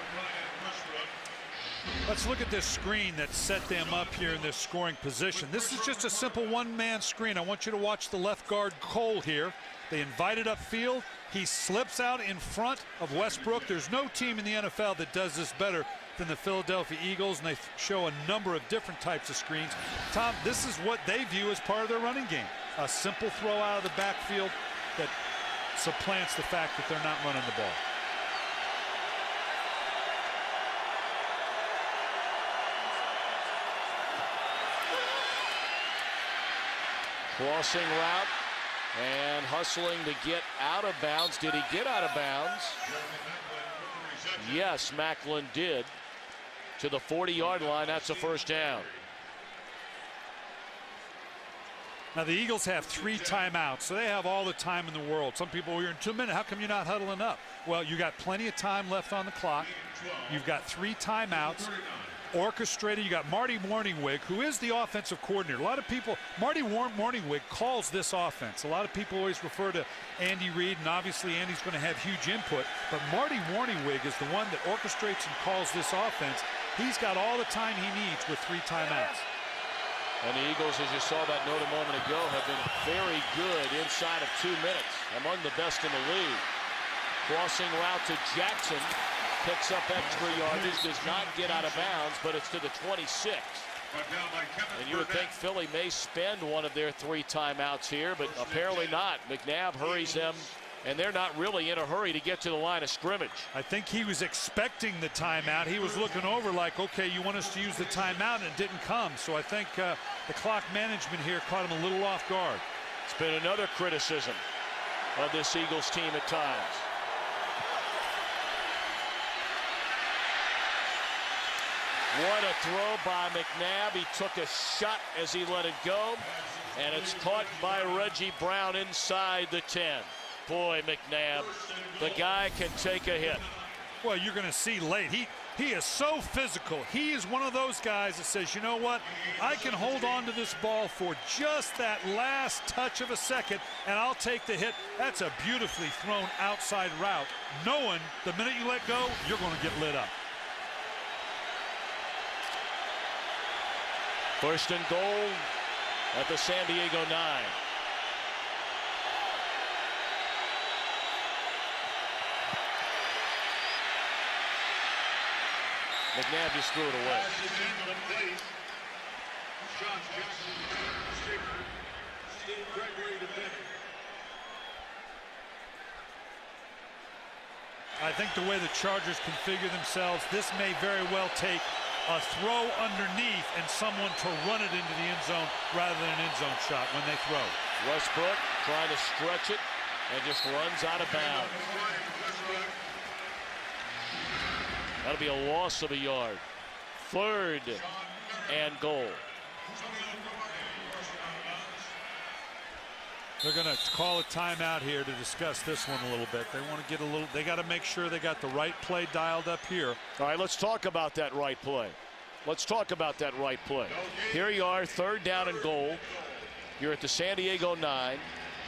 Let's look at this screen that set them up here in this scoring position. This is just a simple one-man screen. I want you to watch the left guard Cole here. They invited upfield. He slips out in front of Westbrook. There's no team in the NFL that does this better than the Philadelphia Eagles, and they show a number of different types of screens. Tom, this is what they view as part of their running game. A simple throw out of the backfield that supplants the fact that they're not running the ball. Crossing route and hustling to get out of bounds. Did he get out of bounds? Yes, Macklin did. To the 40-yard line, that's a first down. Now the Eagles have 3 timeouts, so they have all the time in the world. Some people are in 2 minutes. How come you're not huddling up? Well, you got plenty of time left on the clock. You've got 3 timeouts orchestrated. You got Marty Morningwig, who is the offensive coordinator. A lot of people, Marty Morningwig calls this offense. A lot of people always refer to Andy Reid, and obviously Andy's going to have huge input. But Marty Morningwig is the one that orchestrates and calls this offense. He's got all the time he needs with 3 timeouts. And the Eagles, as you saw that note a moment ago, have been very good inside of 2 minutes, among the best in the league. Crossing route to Jackson, picks up extra yardage, does not get out of bounds, but it's to the 26. And you would think Philly may spend one of their 3 timeouts here, but apparently not. McNabb hurries them, and they're not really in a hurry to get to the line of scrimmage. I think he was expecting the timeout. He was looking over like, okay, you want us to use the timeout, and it didn't come. So I think the clock management here caught him a little off guard. It's been another criticism of this Eagles team at times. What a throw by McNabb. He took a shot as he let it go, and it's caught by Reggie Brown inside the 10. Boy, McNabb, the guy can take a hit. Well, you're going to see late. He is so physical. He is one of those guys that says, you know what, I can hold on to this ball for just that last touch of a second, and I'll take the hit. That's a beautifully thrown outside route, knowing the minute you let go, you're going to get lit up. First and goal at the San Diego 9. McNabb just threw it away. I think the way the Chargers configure themselves, this may very well take a throw underneath and someone to run it into the end zone rather than an end zone shot when they throw. Westbrook trying to stretch it and just runs out of bounds. That'll be a loss of a yard. 3rd and goal. They're going to call a timeout here to discuss this one a little bit. They want to get a little, they got to make sure they got the right play dialed up here. All right, let's talk about that right play. Let's talk about that right play. Here you are, 3rd down and goal. You're at the San Diego 9.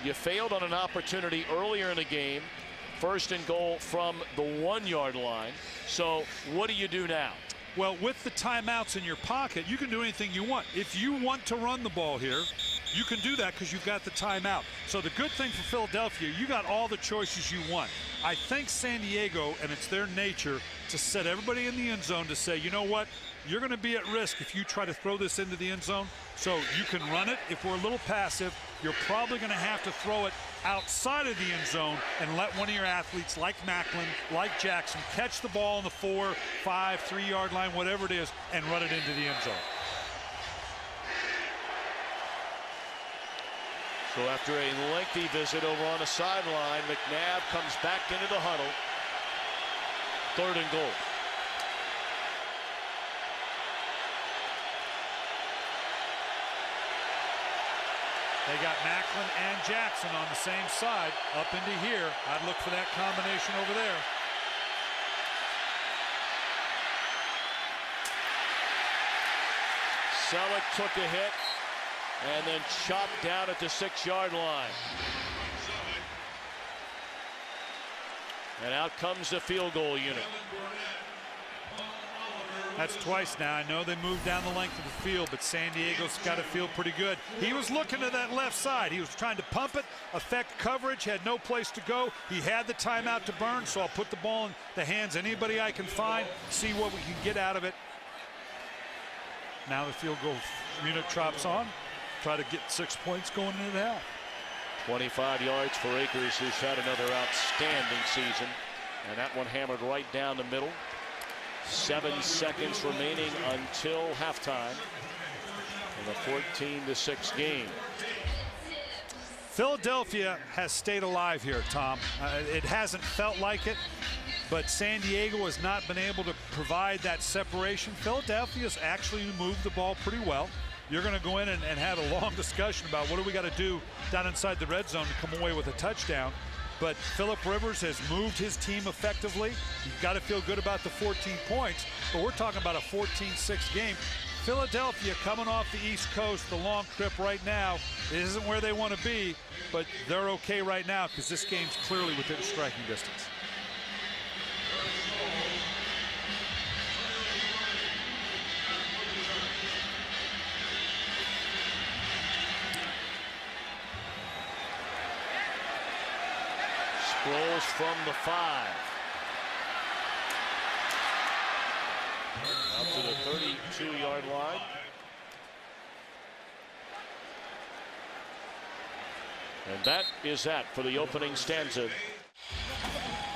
You failed on an opportunity earlier in the game. 1st and goal from the 1-yard line. So what do you do now? Well, with the timeouts in your pocket, you can do anything you want. If you want to run the ball here, you can do that because you've got the timeout. So the good thing for Philadelphia, you got all the choices you want. I think San Diego, and it's their nature to set everybody in the end zone to say, you know what, you're going to be at risk if you try to throw this into the end zone. So you can run it. If we're a little passive, you're probably going to have to throw it outside of the end zone and let one of your athletes like Macklin, like Jackson, catch the ball on the 4, 5, 3-yard line, whatever it is, and run it into the end zone. So after a lengthy visit over on the sideline, McNabb comes back into the huddle. 3rd and goal. They got Macklin and Jackson on the same side up into here. I'd look for that combination over there. Selleck took a hit and then chopped down at the 6-yard line. And out comes the field goal unit. That's twice now. I know they moved down the length of the field, but San Diego's got to feel pretty good. He was looking to that left side. He was trying to pump it, affect coverage, had no place to go. He had the timeout to burn, so I'll put the ball in the hands of anybody I can find, see what we can get out of it. Now the field goal unit drops on. Try to get 6 points going into the half. 25 yards for Akers, who's had another outstanding season. And that one hammered right down the middle. 7 seconds remaining until halftime in a 14-6 game. Philadelphia has stayed alive here, Tom. It hasn't felt like it, but San Diego has not been able to provide that separation. Philadelphia's actually moved the ball pretty well. You're going to go in and have a long discussion about what do we got to do down inside the red zone to come away with a touchdown. But Phillip Rivers has moved his team effectively. You've got to feel good about the 14 points, but we're talking about a 14-6 game. Philadelphia coming off the East Coast, the long trip right now. It isn't where they want to be, but they're okay right now because this game's clearly within striking distance. Sproles from the 5. Out to the 32-yard line. And that is that for the opening stanza.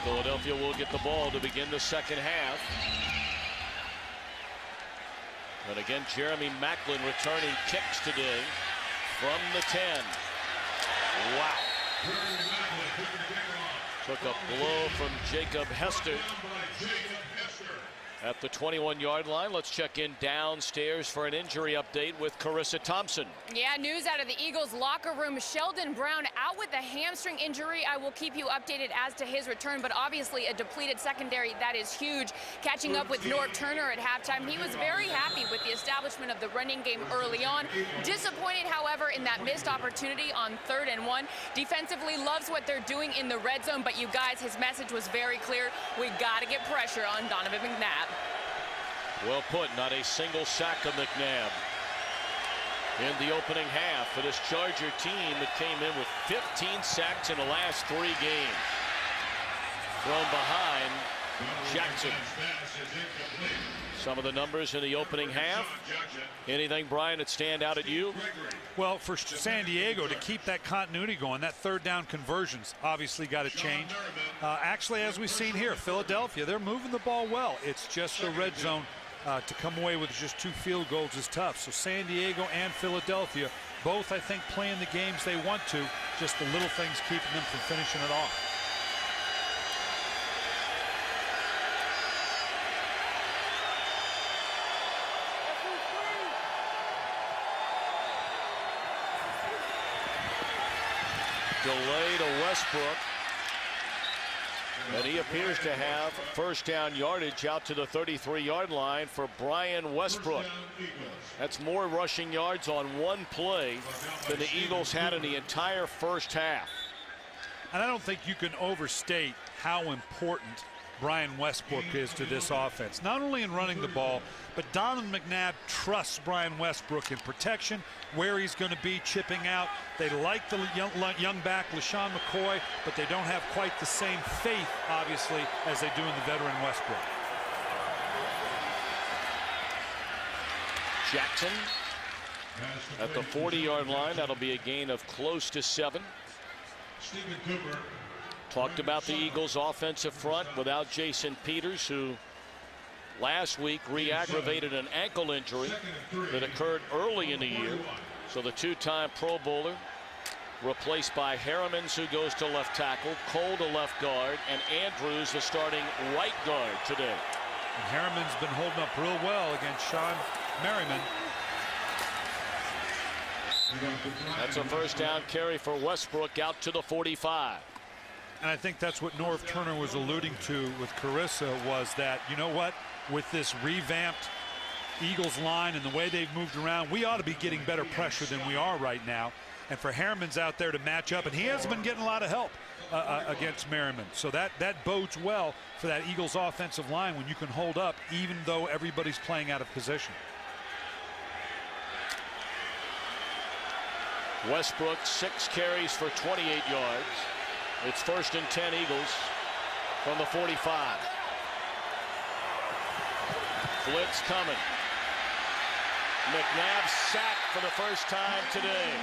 Philadelphia will get the ball to begin the second half. And again, Jeremy Macklin returning kicks today from the 10. Wow. Took a blow from Jacob Hester at the 21-yard line. Let's check in downstairs for an injury update with Carissa Thompson. Yeah, news out of the Eagles locker room. Sheldon Brown out with a hamstring injury. I will keep you updated as to his return, but obviously a depleted secondary, that is huge. Catching up with Norv Turner at halftime. He was very happy with the establishment of the running game early on. Disappointed, however, in that missed opportunity on 3rd and 1. Defensively loves what they're doing in the red zone, but you guys, his message was very clear. We got to get pressure on Donovan McNabb. Well put, not a single sack of McNabb in the opening half for this Charger team that came in with 15 sacks in the last 3 games. From behind, Jackson. Some of the numbers in the opening half. Anything, Brian, that stand out at you? Well, for San Diego to keep that continuity going, that 3rd down conversions obviously got to change. Actually, as we've seen here, Philadelphia, they're moving the ball well. It's just the red zone to come away with just 2 field goals is tough. So San Diego and Philadelphia, both, I think, playing the games they want to, just the little things keeping them from finishing it off. Delay to Westbrook. And he appears to have first down yardage out to the 33-yard line for Brian Westbrook. That's more rushing yards on one play than the Eagles had in the entire first half. And I don't think you can overstate how important Brian Westbrook is to this offense. Not only in running the ball, but Donovan McNabb trusts Brian Westbrook in protection, where he's going to be chipping out. They like the young back, LaShawn McCoy, but they don't have quite the same faith, obviously, as they do in the veteran Westbrook. Jackson at the 40-yard line. That'll be a gain of close to 7. Talked about the Eagles' offensive front without Jason Peters, who last week re-aggravated an ankle injury that occurred early in the year. So the 2-time Pro Bowler replaced by Harrimans, who goes to left tackle, Cole to left guard, and Andrews the starting right guard today. And Harriman's been holding up real well against Sean Merriman. That's a first down carry for Westbrook out to the 45. And I think that's what Norv Turner was alluding to with Carissa, was that, you know what, with this revamped Eagles line and the way they've moved around, we ought to be getting better pressure than we are right now. And for Harriman's out there to match up, and he hasn't been getting a lot of help against Merriman. So that bodes well for that Eagles offensive line when you can hold up even though everybody's playing out of position. Westbrook 6 carries for 28 yards. It's 1st and 10 Eagles from the 45. Blitz coming. McNabb sacked for the first time today.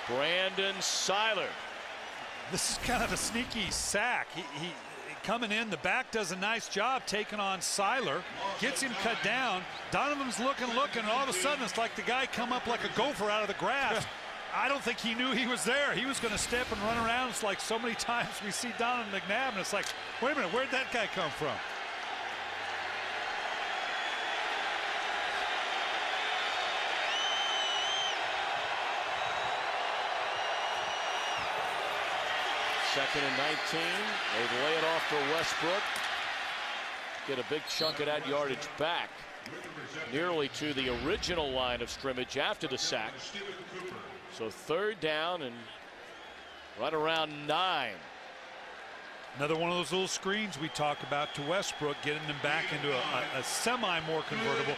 Brandon Seiler. This is kind of a sneaky sack. He coming in, the back does a nice job taking on Seiler, gets him cut down. Donovan's looking, and all of a sudden it's like the guy come up like a gopher out of the grass. I don't think he knew he was there. He was going to step and run around. It's like so many times we see Donovan McNabb, and it's like, wait a minute, where'd that guy come from? Second and 19. They lay it off for Westbrook. Get a big chunk of that yardage back, nearly to the original line of scrimmage after the sack. So 3rd down and right around 9. Another one of those little screens we talk about to Westbrook, getting them back into a semi-more convertible.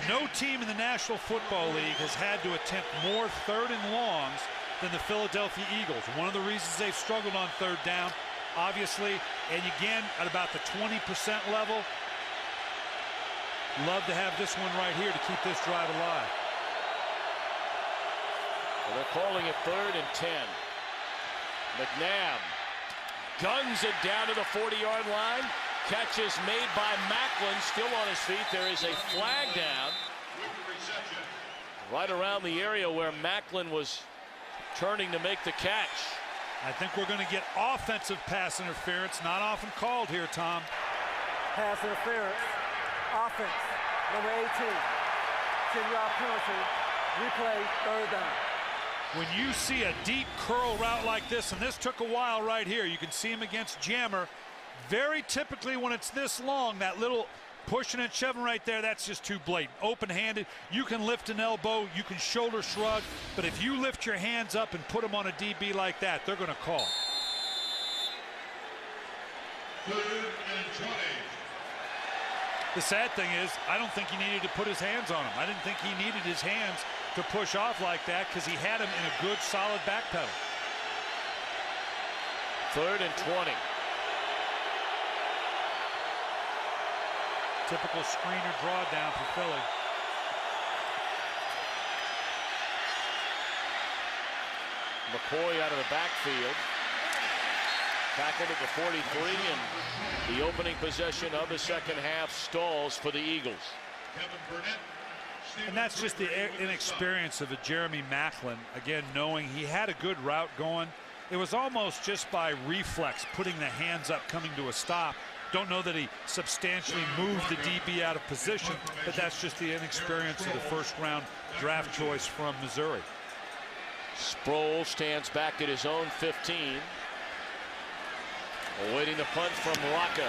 No team in the National Football League has had to attempt more 3rd and longs than the Philadelphia Eagles. One of the reasons they've struggled on 3rd down, obviously, and again at about the 20% level. Love to have this one right here to keep this drive alive. Well, they're calling it 3rd and 10. McNabb guns it down to the 40-yard line. Catch is made by Maclin, still on his feet. There is a flag down right around the area where Maclin was turning to make the catch. I think we're going to get offensive pass interference, not often called here, Tom. Pass interference, offense, number 18, 10-yard penalty, replay, 3rd down. When you see a deep curl route like this, and this took a while right here, you can see him against Jammer. Very typically when it's this long, that little pushing and shoving right there, that's just too blatant. Open-handed, you can lift an elbow, you can shoulder shrug, but if you lift your hands up and put them on a DB like that, they're going to call. 3rd and 20. The sad thing is, I don't think he needed to put his hands on him. I didn't think he needed his hands to push off like that because he had him in a good, solid back pedal. 3rd and 20. Typical screener drawdown for Philly. McCoy out of the backfield. Tackled at the 43, and the opening possession of the second half stalls for the Eagles. And that's just the inexperience of a Jeremy Maclin. Again, knowing he had a good route going. It was almost just by reflex, putting the hands up, coming to a stop. Don't know that he substantially moved the DB out of position, but that's just the inexperience of the first-round draft choice from Missouri. Sproul stands back at his own 15. Awaiting the punt from Rocca.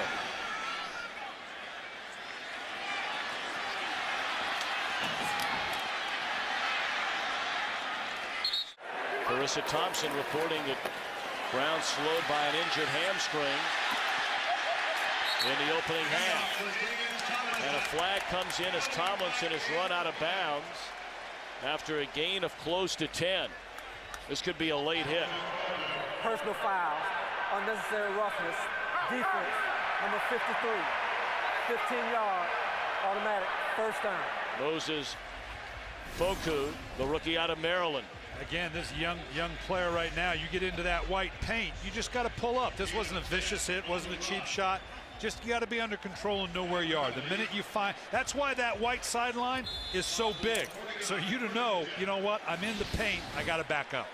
Carissa Thompson reporting that Brown slowed by an injured hamstring in the opening half. And a flag comes in as Tomlinson is run out of bounds after a gain of close to 10. This could be a late hit. Personal foul, unnecessary roughness, defense, number 53, 15-yard, automatic, 1st down. Moses Foku, the rookie out of Maryland. Again, this young player right now, you get into that white paint, you just got to pull up. This wasn't a vicious hit, wasn't a cheap shot. Just you got to be under control and know where you are. The minute you find, that's why that white sideline is so big. So you to know, you know what, I'm in the paint, I got to back up.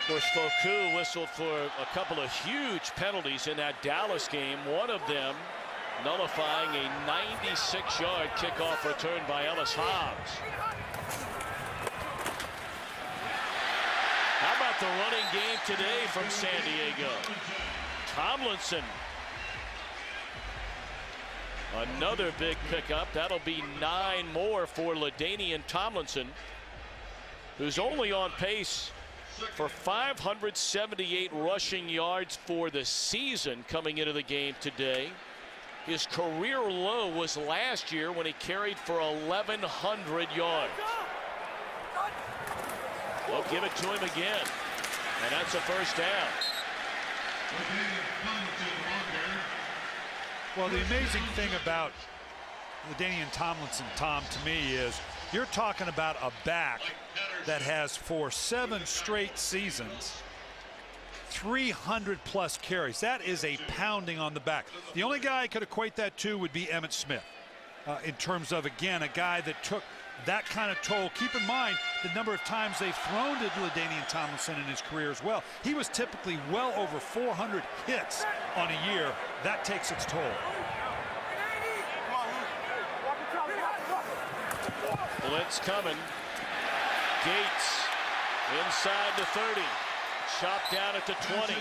Of course, Foku whistled for a couple of huge penalties in that Dallas game. One of them nullifying a 96-yard kickoff return by Ellis Hobbs. How about the running game today from San Diego? Tomlinson. Another big pickup. That'll be 9 more for LaDainian Tomlinson, who's only on pace for 578 rushing yards for the season coming into the game today. His career low was last year when he carried for 1,100 yards. They'll give it to him again, and that's a first down. Well, the amazing thing about LaDainian Tomlinson, Tom, to me is you're talking about a back that has for 7 straight seasons 300+ carries. That is a pounding on the back. The only guy I could equate that to would be Emmitt Smith, in terms of, again, a guy that took that kind of toll. Keep in mind the number of times they've thrown to LaDainian Tomlinson in his career as well. He was typically well over 400 hits on a year. That takes its toll. Blitz coming. Gates inside the 30. Chopped down at the 20.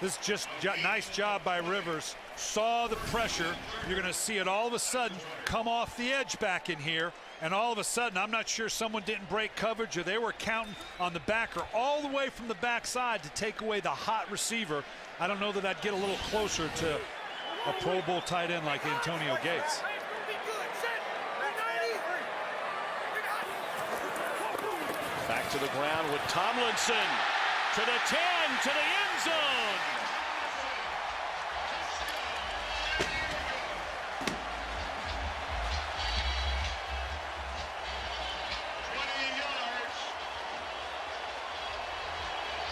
This is just nice job by Rivers. Saw the pressure. You're going to see it all of a sudden come off the edge back in here. And all of a sudden, I'm not sure someone didn't break coverage or they were counting on the backer all the way from the backside to take away the hot receiver. I don't know that I'd get a little closer to a Pro Bowl tight end like Antonio Gates. Back to the ground with Tomlinson. To the 10, to the end zone.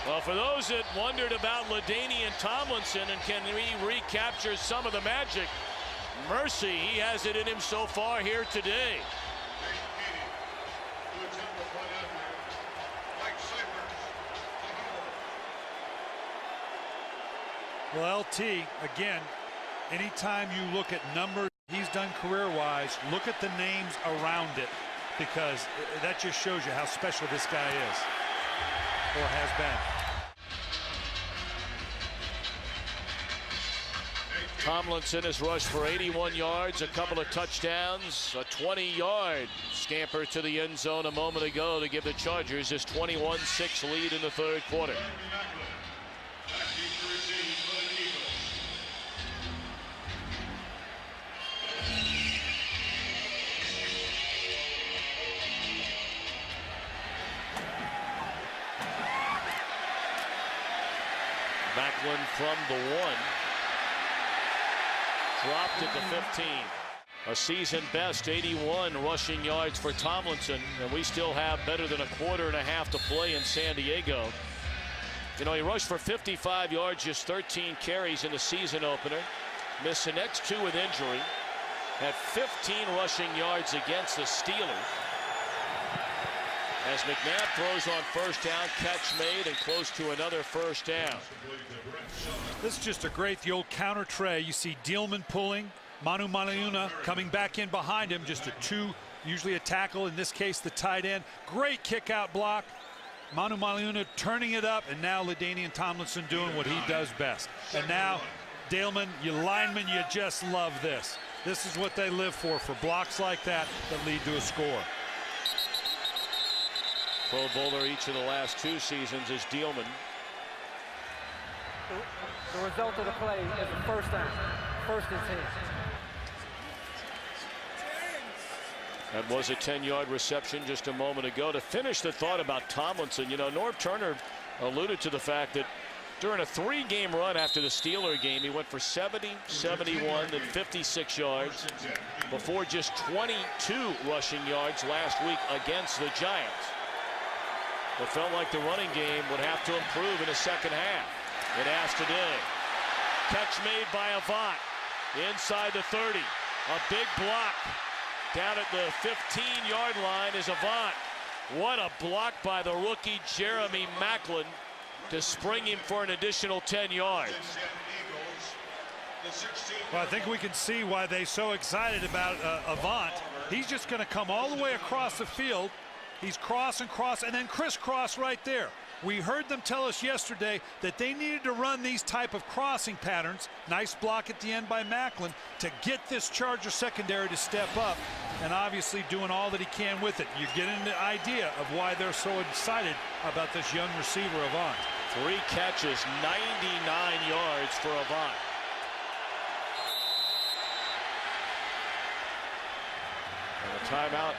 Well, for those that wondered about LaDainian Tomlinson and can he recapture some of the magic, mercy, he has it in him so far here today. Well, LT, again, anytime you look at numbers he's done career-wise, look at the names around it, because that just shows you how special this guy is, or has been. Tomlinson has rushed for 81 yards, a couple of touchdowns, a 20-yard scamper to the end zone a moment ago to give the Chargers his 21-6 lead in the third quarter. Macklin from the 1. Dropped at the 15. A season best 81 rushing yards for Tomlinson, and we still have better than a quarter and a half to play in San Diego. You know, he rushed for 55 yards, just 13 carries in the season opener. Missed the next 2 with injury. Had 15 rushing yards against the Steelers. As McNabb throws on first down, catch made, and close to another first down. This is just a great, the old counter tray. You see Dielman pulling, Manu Maliuna coming back in behind him, just a 2, usually a tackle, in this case the tight end. Great kick out block. Manu Maliuna turning it up, and now LaDainian Tomlinson doing what he does best. And now Dielman, you linemen, you just love this. This is what they live for blocks like that that lead to a score. Pro Bowler each of the last 2 seasons is Dielman. The result of the play is a first down, 1st and 10. That was a 10-yard reception just a moment ago. To finish the thought about Tomlinson, you know, Norm Turner alluded to the fact that during a 3-game run after the Steeler game, he went for 70, 71, then 56 yards before just 22 rushing yards last week against the Giants. It felt like the running game would have to improve in the second half. It has today. Catch made by Avant inside the 30. A big block down at the 15-yard line is Avant. What a block by the rookie Jeremy Maclin to spring him for an additional 10 yards. Well, I think we can see why they're so excited about Avant. He's just going to come all the way across the field. He's cross, and then crisscross right there. We heard them tell us yesterday that they needed to run these type of crossing patterns. Nice block at the end by Maclin to get this Charger secondary to step up, and obviously doing all that he can with it. You're getting the idea of why they're so excited about this young receiver, Avant. 3 catches, 99 yards for Avant. And a timeout.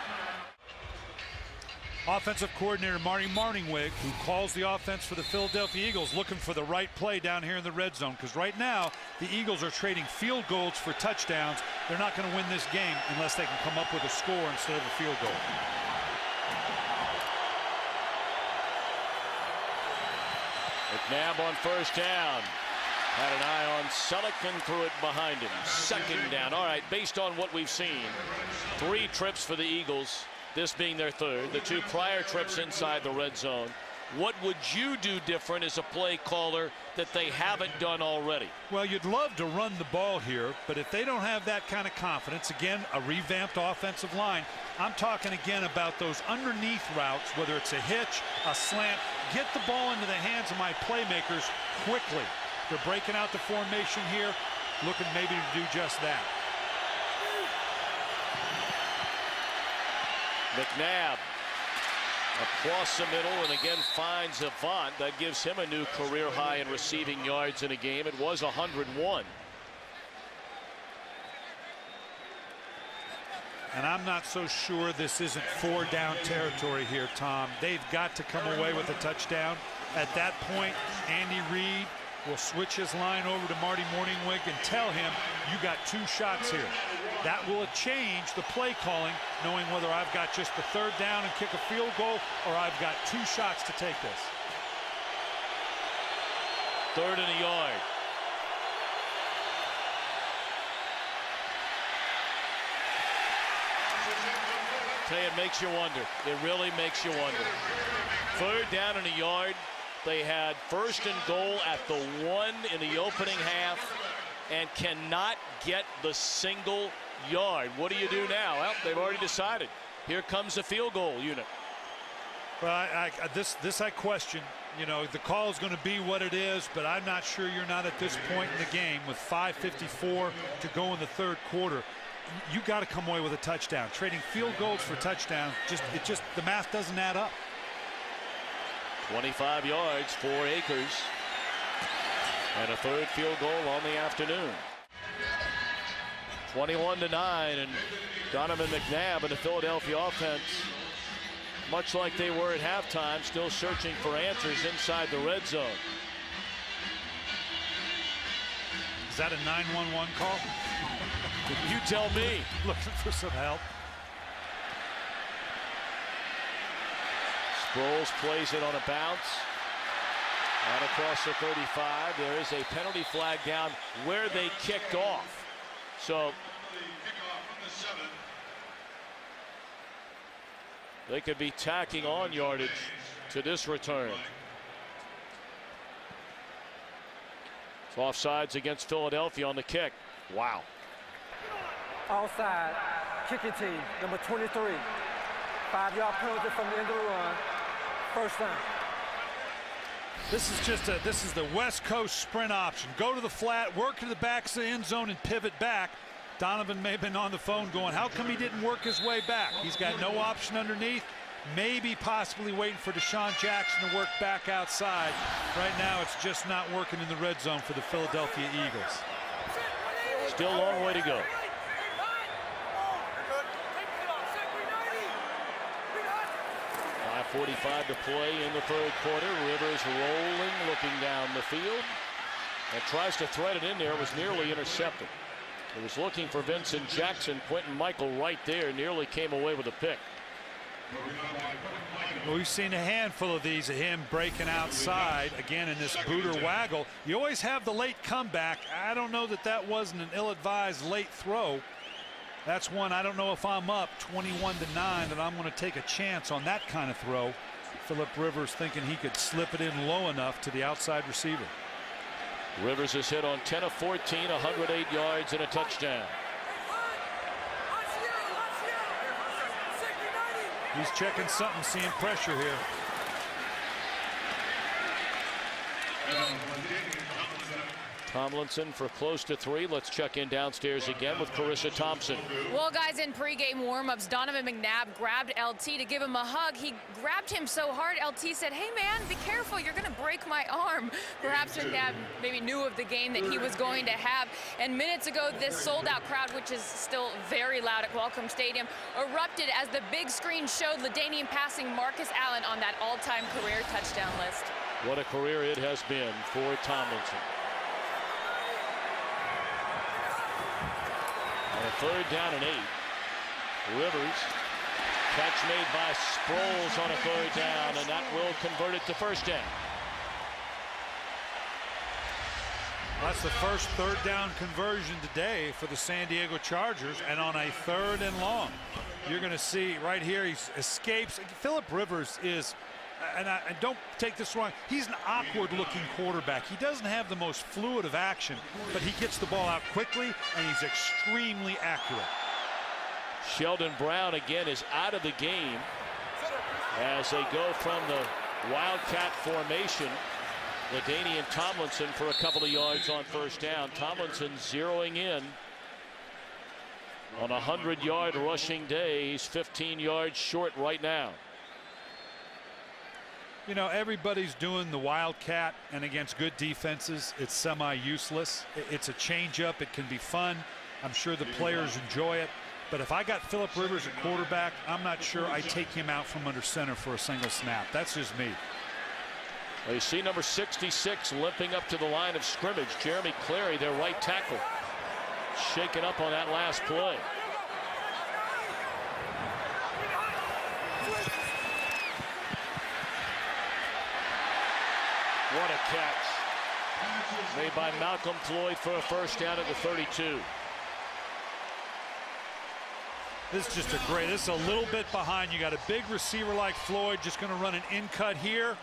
Offensive coordinator Marty Martingwig, who calls the offense for the Philadelphia Eagles, looking for the right play down here in the red zone, because right now the Eagles are trading field goals for touchdowns. They're not going to win this game unless they can come up with a score instead of a field goal. McNabb on first down. Had an eye on Selleck and threw it behind him. Second down. All right, based on what we've seen, 3 trips for the Eagles, this being their 3rd, the 2 prior trips inside the red zone. What would you do different as a play caller that they haven't done already? Well, you'd love to run the ball here, but if they don't have that kind of confidence, again, a revamped offensive line, I'm talking again about those underneath routes, whether it's a hitch, a slant, get the ball into the hands of my playmakers quickly. They're breaking out the formation here, looking maybe to do just that. McNabb across the middle and again finds Avant. That gives him a new career high in receiving yards in a game. It was 101. And I'm not so sure this isn't 4-down territory here, Tom. They've got to come away with a touchdown. At that point, Andy Reid will switch his line over to Marty Morningwig and tell him, you got 2 shots here. That will change the play calling, knowing whether I've got just the 3rd down and kick a field goal or I've got 2 shots to take this. 3rd and a yard. Tell you, it makes you wonder. It really makes you wonder. 3rd down and a yard. They had 1st and goal at the 1 in the opening half and cannot get the single yard. What do you do now? Well, they've already decided. Here comes the field goal unit. Well, this I question. You know, the call is going to be what it is, but I'm not sure you're not at this point in the game with 5:54 to go in the 3rd quarter. You got to come away with a touchdown. Trading field goals for touchdowns, the math doesn't add up. 25 yards for Akers. And a 3rd field goal on the afternoon. 21-9, and Donovan McNabb and the Philadelphia offense, much like they were at halftime, still searching for answers inside the red zone. Is that a 911 call? You tell me. Looking for some help. Sproles plays it on a bounce. Out across the 35. There is a penalty flag down where they kicked off. So they could be tacking on yardage to this return. It's offsides against Philadelphia on the kick. Wow. Offside, kicking team, number 23. 5-yard penalty from the end of the run. 1st down. This is the West Coast sprint option. Go to the flat, work to the back of the end zone, and pivot back. Donovan may have been on the phone going, how come he didn't work his way back? He's got no option underneath. Maybe possibly waiting for Deshaun Jackson to work back outside. Right now, it's just not working in the red zone for the Philadelphia Eagles. Still a long way to go. 5:45 to play in the 3rd quarter. Rivers rolling, looking down the field, and tries to thread it in there. It was nearly intercepted. It was looking for Vincent Jackson. Quentin Michael right there nearly came away with a pick. Well, we've seen a handful of these of him breaking outside again in this booter waggle. You always have the late comeback. I don't know that wasn't an ill-advised late throw. That's one I don't know if I'm up 21-9 that I'm going to take a chance on that kind of throw. Philip Rivers thinking he could slip it in low enough to the outside receiver. Rivers has hit on 10 of 14, 108 yards and a touchdown. He's checking something, seeing pressure here. Tomlinson for close to 3. Let's check in downstairs again with Carissa Thompson. Well, guys, in pregame warmups, Donovan McNabb grabbed LT to give him a hug. He grabbed him so hard, LT said, "Hey, man, be careful. You're going to break my arm." Perhaps McNabb maybe knew of the game that he was going to have. And minutes ago, this sold-out crowd, which is still very loud at Qualcomm Stadium, erupted as the big screen showed LaDainian passing Marcus Allen on that all-time career touchdown list. What a career it has been for Tomlinson. On a 3rd down and 8. Rivers, catch made by Sproles on a 3rd down, and that will convert it to 1st down. That's the first 3rd down conversion today for the San Diego Chargers, and on a 3rd and long. You're going to see right here, he escapes. Philip Rivers is, and don't take this wrong, he's an awkward-looking quarterback. He doesn't have the most fluid of action, but he gets the ball out quickly, and he's extremely accurate. Sheldon Brown again is out of the game as they go from the Wildcat formation. LaDainian Tomlinson for a couple of yards on 1st down. Tomlinson zeroing in on a 100-yard rushing day. He's 15 yards short right now. You know, everybody's doing the Wildcat, and against good defenses, it's semi-useless. It's a change-up. It can be fun. I'm sure the players enjoy it. But if I got Philip Rivers at quarterback, I'm not sure I take him out from under center for a single snap. That's just me. Well, you see number 66 limping up to the line of scrimmage. Jeremy Clary, their right tackle, shaken up on that last play. What a catch made by Malcolm Floyd for a 1st down at the 32. This is just a great, this is a little bit behind. You got a big receiver like Floyd just going to run an in-cut here.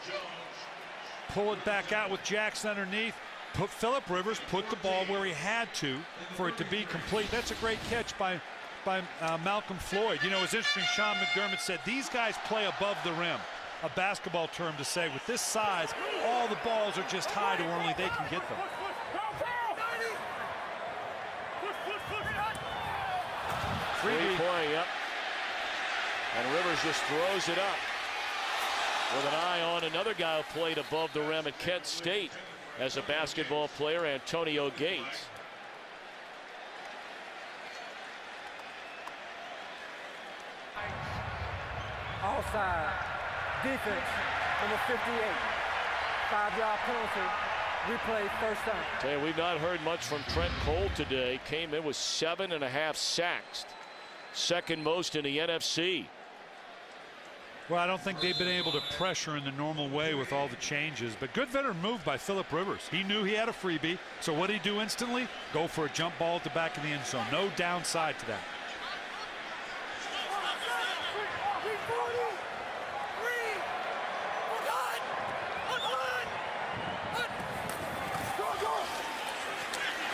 Pull it back out with Jackson underneath. Philip Rivers put the ball where he had to for it to be complete. That's a great catch by Malcolm Floyd. You know, it's interesting, Sean McDermott said these guys play above the rim. A basketball term to say, with this size, all the balls are just high to where only they can get them. Three-point, yep. And Rivers just throws it up with an eye on another guy who played above the rim at Kent State as a basketball player, Antonio Gates. Offside. Defense, number 58. 5-yard penalty. Replay, 1st down. Tell you, we've not heard much from Trent Cole today. Came in with 7.5 sacks. 2nd most in the NFC. Well, I don't think they've been able to pressure in the normal way with all the changes, but good veteran move by Philip Rivers. He knew he had a freebie, so what did he do instantly? Go for a jump ball at the back of the end zone. No downside to that.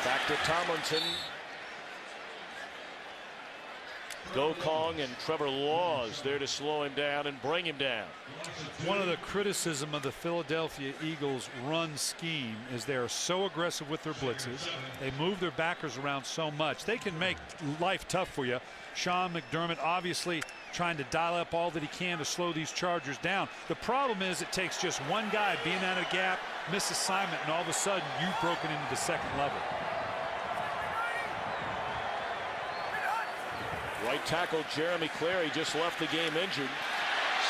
Back to Tomlinson. Gokong and Trevor Laws there to slow him down and bring him down. One of the criticism of the Philadelphia Eagles run scheme is they are so aggressive with their blitzes. They move their backers around so much. They can make life tough for you. Sean McDermott obviously trying to dial up all that he can to slow these Chargers down. The problem is it takes just one guy being out of the gap, miss assignment, and all of a sudden you've broken into the 2nd level. Right tackle Jeremy Clary just left the game injured.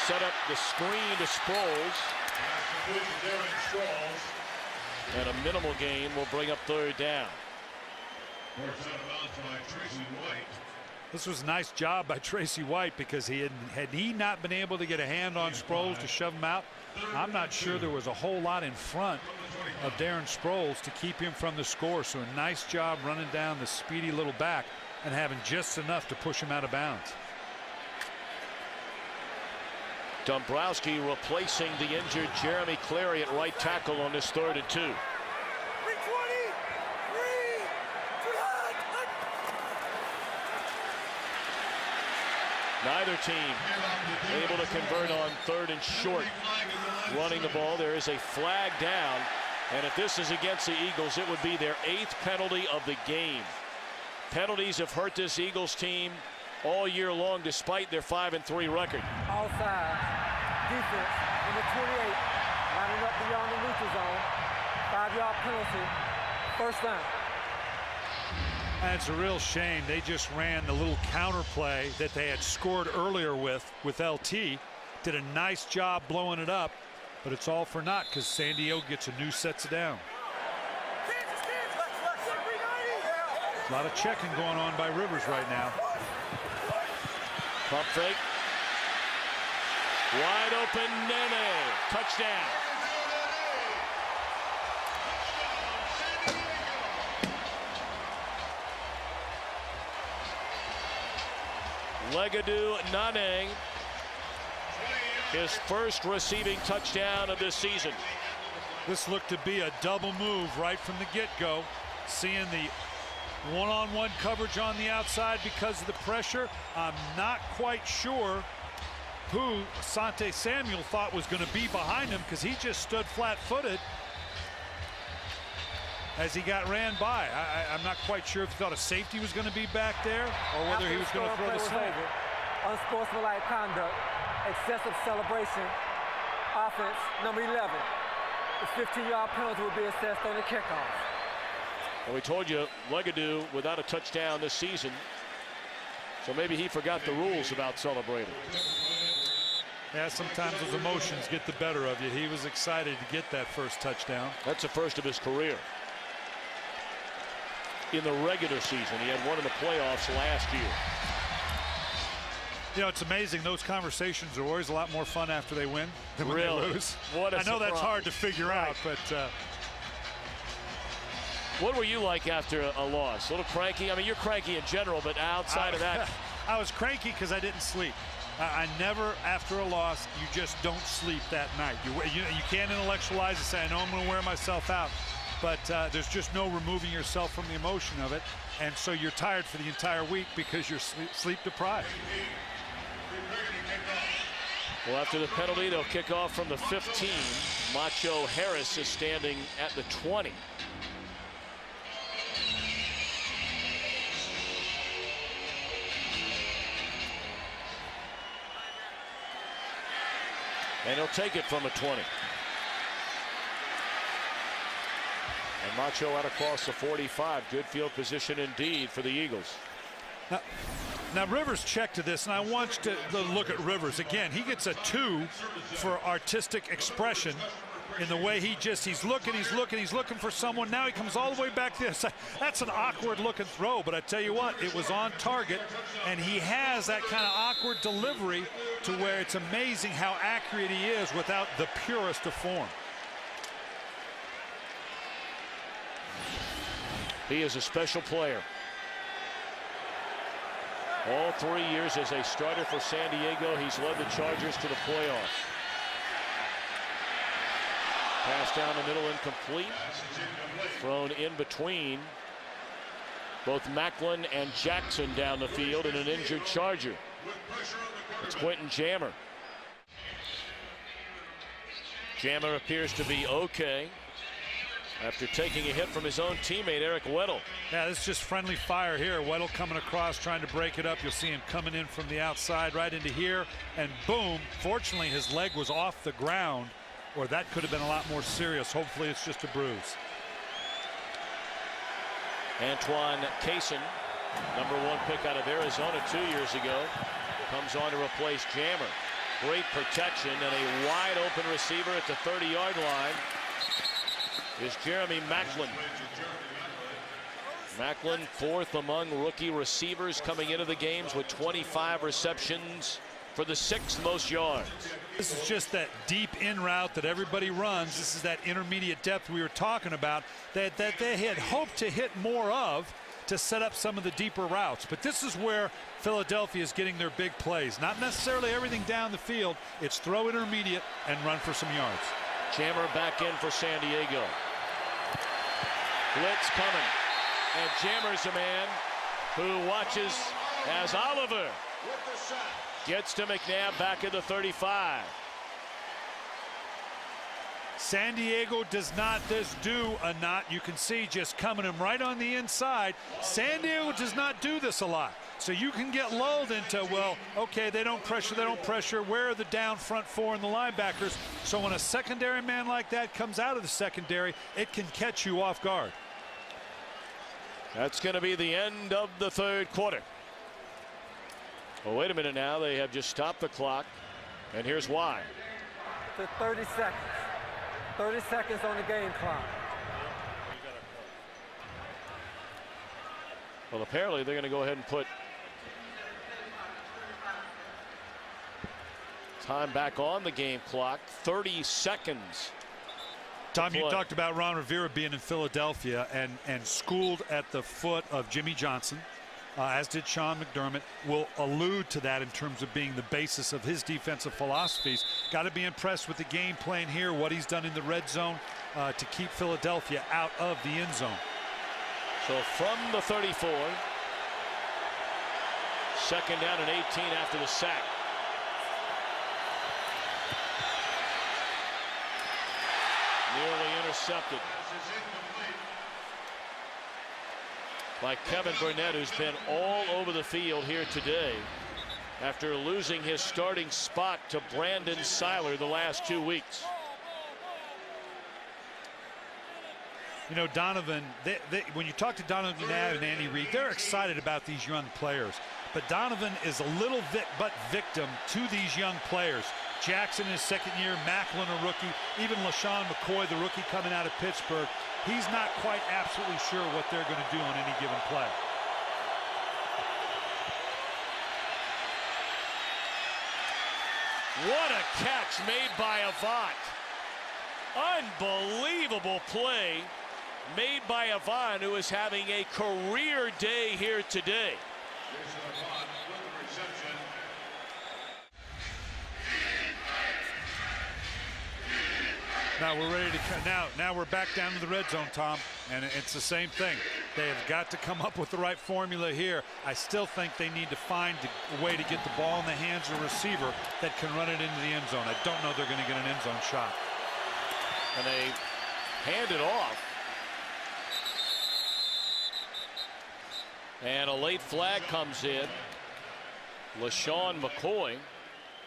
Set up the screen to Sproles. And a minimal gain will bring up 3rd down. This was a nice job by Tracy White, because had he not been able to get a hand on Sproles to shove him out, I'm not sure there was a whole lot in front of Darren Sproles to keep him from the score. So a nice job running down the speedy little back. and having just enough to push him out of bounds. Dombrowski replacing the injured Jeremy Clary at right tackle on this 3rd and 2. Neither team able to convert on 3rd and short. Running the ball, there is a flag down, and if this is against the Eagles, it would be their 8th penalty of the game. Penalties have hurt this Eagles team all year long, despite their 5-3 record. Outside defense, number 28, lining up beyond the neutral zone. 5-yard penalty, 1st down. And it's a real shame. They just ran the little counter play that they had scored earlier with LT. Did a nice job blowing it up, but it's all for naught because San Diego gets a new sets down. A lot of checking going on by Rivers right now. Pump fake. Wide open, Nene. Touchdown. Legadou Nene, his first receiving touchdown of this season. This looked to be a double move right from the get-go. Seeing the one-on-one coverage on the outside because of the pressure. I'm not quite sure who Asante Samuel thought was going to be behind him because he just stood flat-footed as he got ran by. I'm not quite sure if he thought a safety was going to be back there or whether he was going to throw the sling. Unsportsmanlike conduct, excessive celebration, offense, number 11. The 15-yard penalty will be assessed on the kickoff. Well, we told you Legadou without a touchdown this season, so maybe he forgot the rules about celebrating. Yeah, sometimes those emotions get the better of you. He was excited to get that first touchdown. That's the first of his career. In the regular season, he had one in the playoffs last year. You know, it's amazing. Those conversations are always a lot more fun after they win than when they lose. What a I know surprise. that's hard to figure out, but what were you like after a loss? A little cranky? I mean, you're cranky in general, but outside of that. I was cranky because I didn't sleep. I never, after a loss, you just don't sleep that night. You can't intellectualize and say, I know I'm going to wear myself out. But there's just no removing yourself from the emotion of it. And so you're tired for the entire week because you're sleep deprived. Well, after the penalty, they'll kick off from the 15. Macho Harris is standing at the 20. And he'll take it from a 20. And Macho out across the 45. Good field position indeed for the Eagles. Now Rivers checked to this, and I want you to look at Rivers again. He gets a 2 for artistic expression in the way he's looking for someone. Now he comes all the way back there. That's an awkward looking throw, but I tell you what, it was on target, and he has that kind of awkward delivery to where it's amazing how accurate he is without the purest of form. He is a special player. All 3 years as a starter for San Diego, he's led the Chargers to the playoffs. Pass down the middle, incomplete. Thrown in between both Macklin and Jackson down the field, and an injured Charger. It's Quentin Jammer. Jammer appears to be okay after taking a hit from his own teammate, Eric Weddle. Yeah, this is just friendly fire here. Weddle coming across, trying to break it up. You'll see him coming in from the outside right into here, and boom. Fortunately, his leg was off the ground, or that could have been a lot more serious. Hopefully, it's just a bruise. Antoine Cason, #1 pick out of Arizona 2 years ago, comes on to replace Jammer. Great protection, and a wide open receiver at the 30-yard line is Jeremy Macklin. Macklin, 4th among rookie receivers coming into the games with 25 receptions for the 6th most yards. This is just that deep in route that everybody runs. This is that intermediate depth we were talking about that they had hoped to hit more of to set up some of the deeper routes. But this is where Philadelphia is getting their big plays. Not necessarily everything down the field. It's throw intermediate and run for some yards. Jammer back in for San Diego. Blitz coming. And Jammer's a man who watches as Oliver gets to McNabb back at the 35. San Diego does not do a knot. You can see just coming him right on the inside. San Diego does not do this a lot. So you can get lulled into, well, okay, they don't pressure. Where are the down front four and the linebackers? So when a secondary man like that comes out of the secondary, it can catch you off guard. That's going to be the end of the third quarter. Well, wait a minute now. They have just stopped the clock. And here's why. To 30 seconds. 30 seconds on the game clock. Well, apparently they're going to go ahead and put time back on the game clock. 30 seconds. Tom, you talked about Ron Rivera being in Philadelphia and schooled at the foot of Jimmy Johnson, as did Sean McDermott. Will allude to that in terms of being the basis of his defensive philosophies. Got to be impressed with the game plan here, what he's done in the red zone to keep Philadelphia out of the end zone. So from the 34, second down and 18 after the sack. Nearly intercepted by Kevin Burnett, who's been all over the field here today after losing his starting spot to Brandon Seiler the last 2 weeks. You know, Donovan, when you talk to Donovan McNabb and Andy Reid, they're excited about these young players. But Donovan is a little victim to these young players. Jackson in his second year, Macklin a rookie, even LaShawn McCoy, the rookie coming out of Pittsburgh. He's not quite absolutely sure what they're going to do on any given play. What a catch made by Avant. Unbelievable play made by Avant, who is having a career day here today. Now we're ready to now we're back down to the red zone, Tom, and it's the same thing. They have got to come up with the right formula here. I still think they need to find a way to get the ball in the hands of a receiver that can run it into the end zone. I don't know they're going to get an end zone shot. And they hand it off. And a late flag comes in. LaShawn McCoy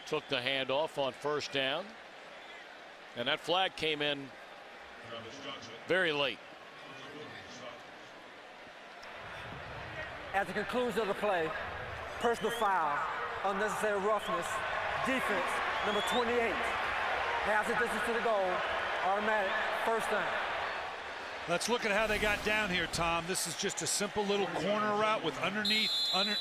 took the handoff on first down. And that flag came in very late. At the conclusion of the play, personal foul, unnecessary roughness, defense, number 28. Has the distance to the goal, automatic first down. Let's look at how they got down here, Tom. This is just a simple little corner route with underneath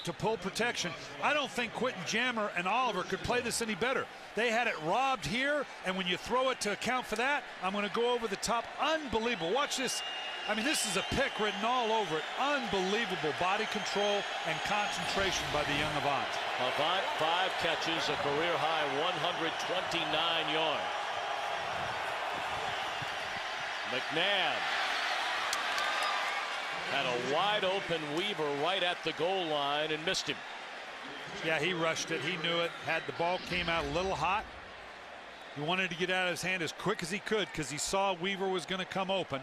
to pull protection. I don't think Quentin Jammer and Oliver could play this any better. They had it robbed here, and when you throw it to account for that, I'm going to go over the top. Unbelievable. Watch this. I mean, this is a pick written all over it. Unbelievable body control and concentration by the young Avant. Avant, 5 catches, a career-high 129 yards. McNabb had a wide-open Weaver right at the goal line and missed him. Yeah, he rushed it. He knew it. Had the ball came out a little hot. He wanted to get out of his hand as quick as he could because he saw Weaver was going to come open.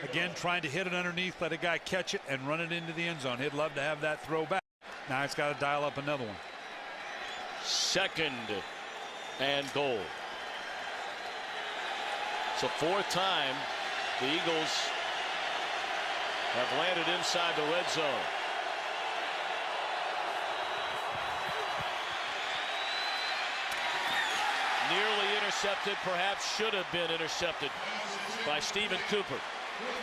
Again, trying to hit it underneath, let a guy catch it and run it into the end zone. He'd love to have that throw back. Now it's got to dial up another one. Second and goal. It's the 4th time the Eagles have landed inside the red zone. Nearly intercepted, perhaps should have been intercepted by Stephen Cooper.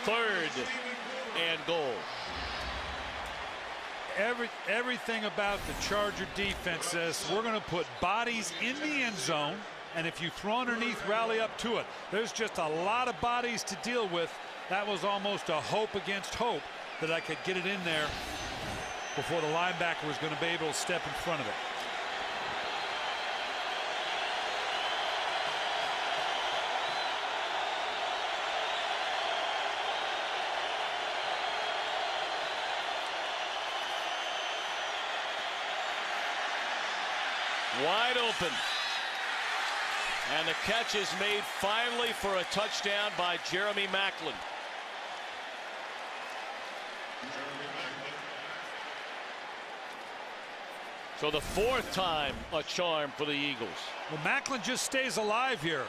3rd and goal. Everything about the Charger defense says we're going to put bodies in the end zone, and if you throw underneath, rally up to it. There's just a lot of bodies to deal with. That was almost a hope against hope that I could get it in there before the linebacker was going to be able to step in front of it. Wide open. And the catch is made finally for a touchdown by Jeremy Maclin. So the fourth time a charm for the Eagles. Well, Maclin just stays alive here.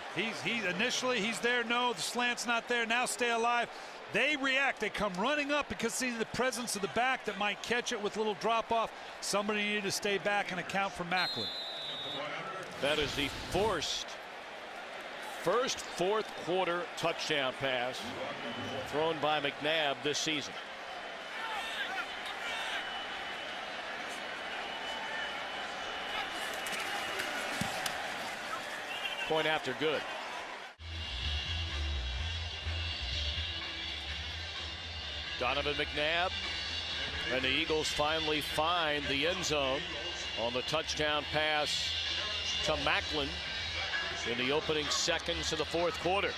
Initially he's there. No, the slant's not there. Now stay alive. They react. They come running up because see the presence of the back that might catch it with a little drop off. Somebody needed to stay back and account for Maclin. That is the first fourth quarter touchdown pass thrown by McNabb this season. Point after good. Donovan McNabb, and the Eagles finally find the end zone on the touchdown pass to Maclin in the opening seconds of the fourth quarter.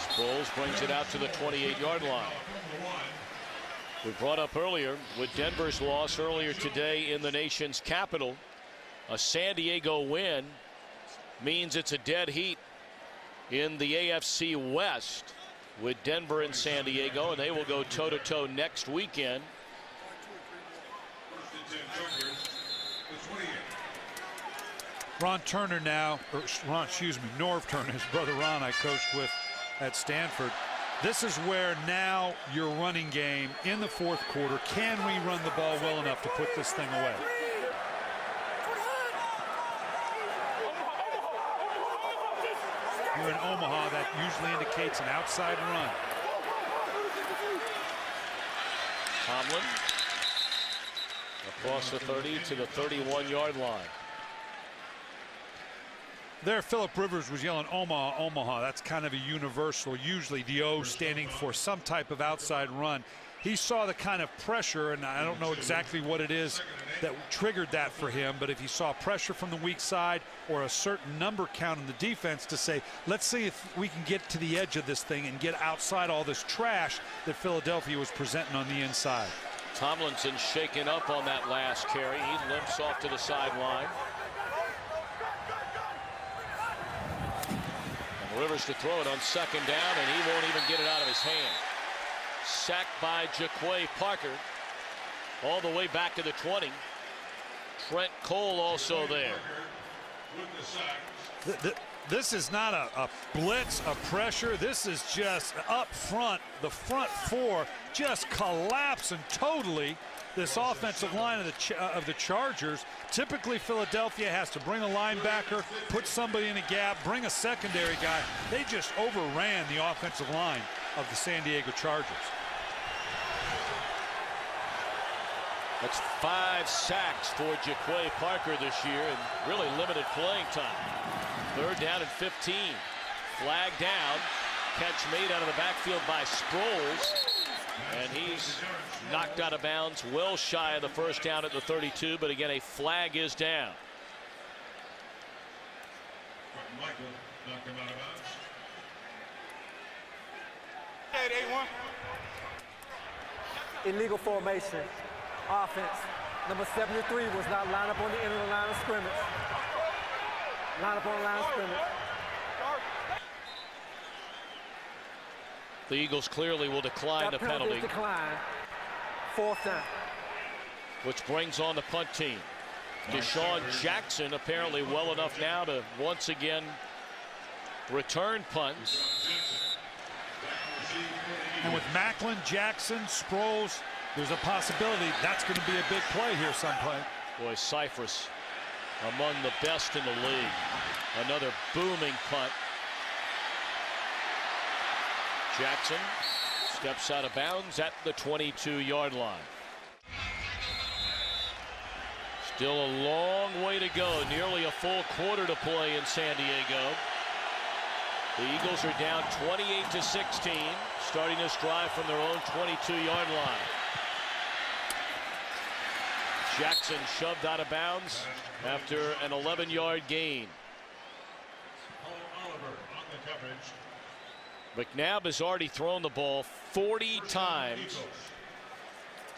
Sproles brings it out to the 28-yard line. We brought up earlier with Denver's loss earlier today in the nation's capital, a San Diego win means it's a dead heat in the AFC West with Denver and San Diego, and they will go toe-to-toe next weekend. Ron Turner now, or Norv Turner, his brother Ron I coached with at Stanford. This is where now your running game in the fourth quarter, can we run the ball well enough to put this thing away? Here in Omaha, that usually indicates an outside run. Tomlin across the 30 to the 31-yard line. There, Philip Rivers was yelling Omaha, Omaha. That's kind of a universal, usually the O standing for some type of outside run. He saw the kind of pressure, and I don't know exactly what it is that triggered that for him, but if he saw pressure from the weak side or a certain number count in the defense to say, let's see if we can get to the edge of this thing and get outside all this trash that Philadelphia was presenting on the inside. Tomlinson shaken up on that last carry. He limps off to the sideline. Rivers to throw it on second down, and he won't even get it out of his hand. Sacked by Jaquay Parker all the way back to the 20. Trent Cole also there. This is not a blitz, a pressure. This is just up front. The front four just collapsing totally. This offensive line of the Chargers. Typically, Philadelphia has to bring a linebacker, put somebody in a gap, bring a secondary guy. They just overran the offensive line of the San Diego Chargers. That's 5 sacks for Jaquay Parker this year and really limited playing time. Third down and 15. Flag down. Catch made out of the backfield by Sproles. And he's knocked out of bounds well shy of the first down at the 32, but again, a flag is down. Illegal formation. Offense. Number 73 was not lined up on the end of the line of scrimmage. Line up on the line of scrimmage. The Eagles clearly will decline the penalty. Decline. Fourth down. Which brings on the punt team. Deshaun Jackson apparently well enough now to once again return punts. And with Maclin, Jackson, Sproles, there's a possibility that's going to be a big play here someplace. Boy, Cypress among the best in the league. Another booming punt. Jackson steps out of bounds at the 22-yard line. Still a long way to go. Nearly a full quarter to play in San Diego. The Eagles are down 28-16, starting this drive from their own 22-yard line. Jackson shoved out of bounds after an 11-yard gain. McNabb has already thrown the ball 40 times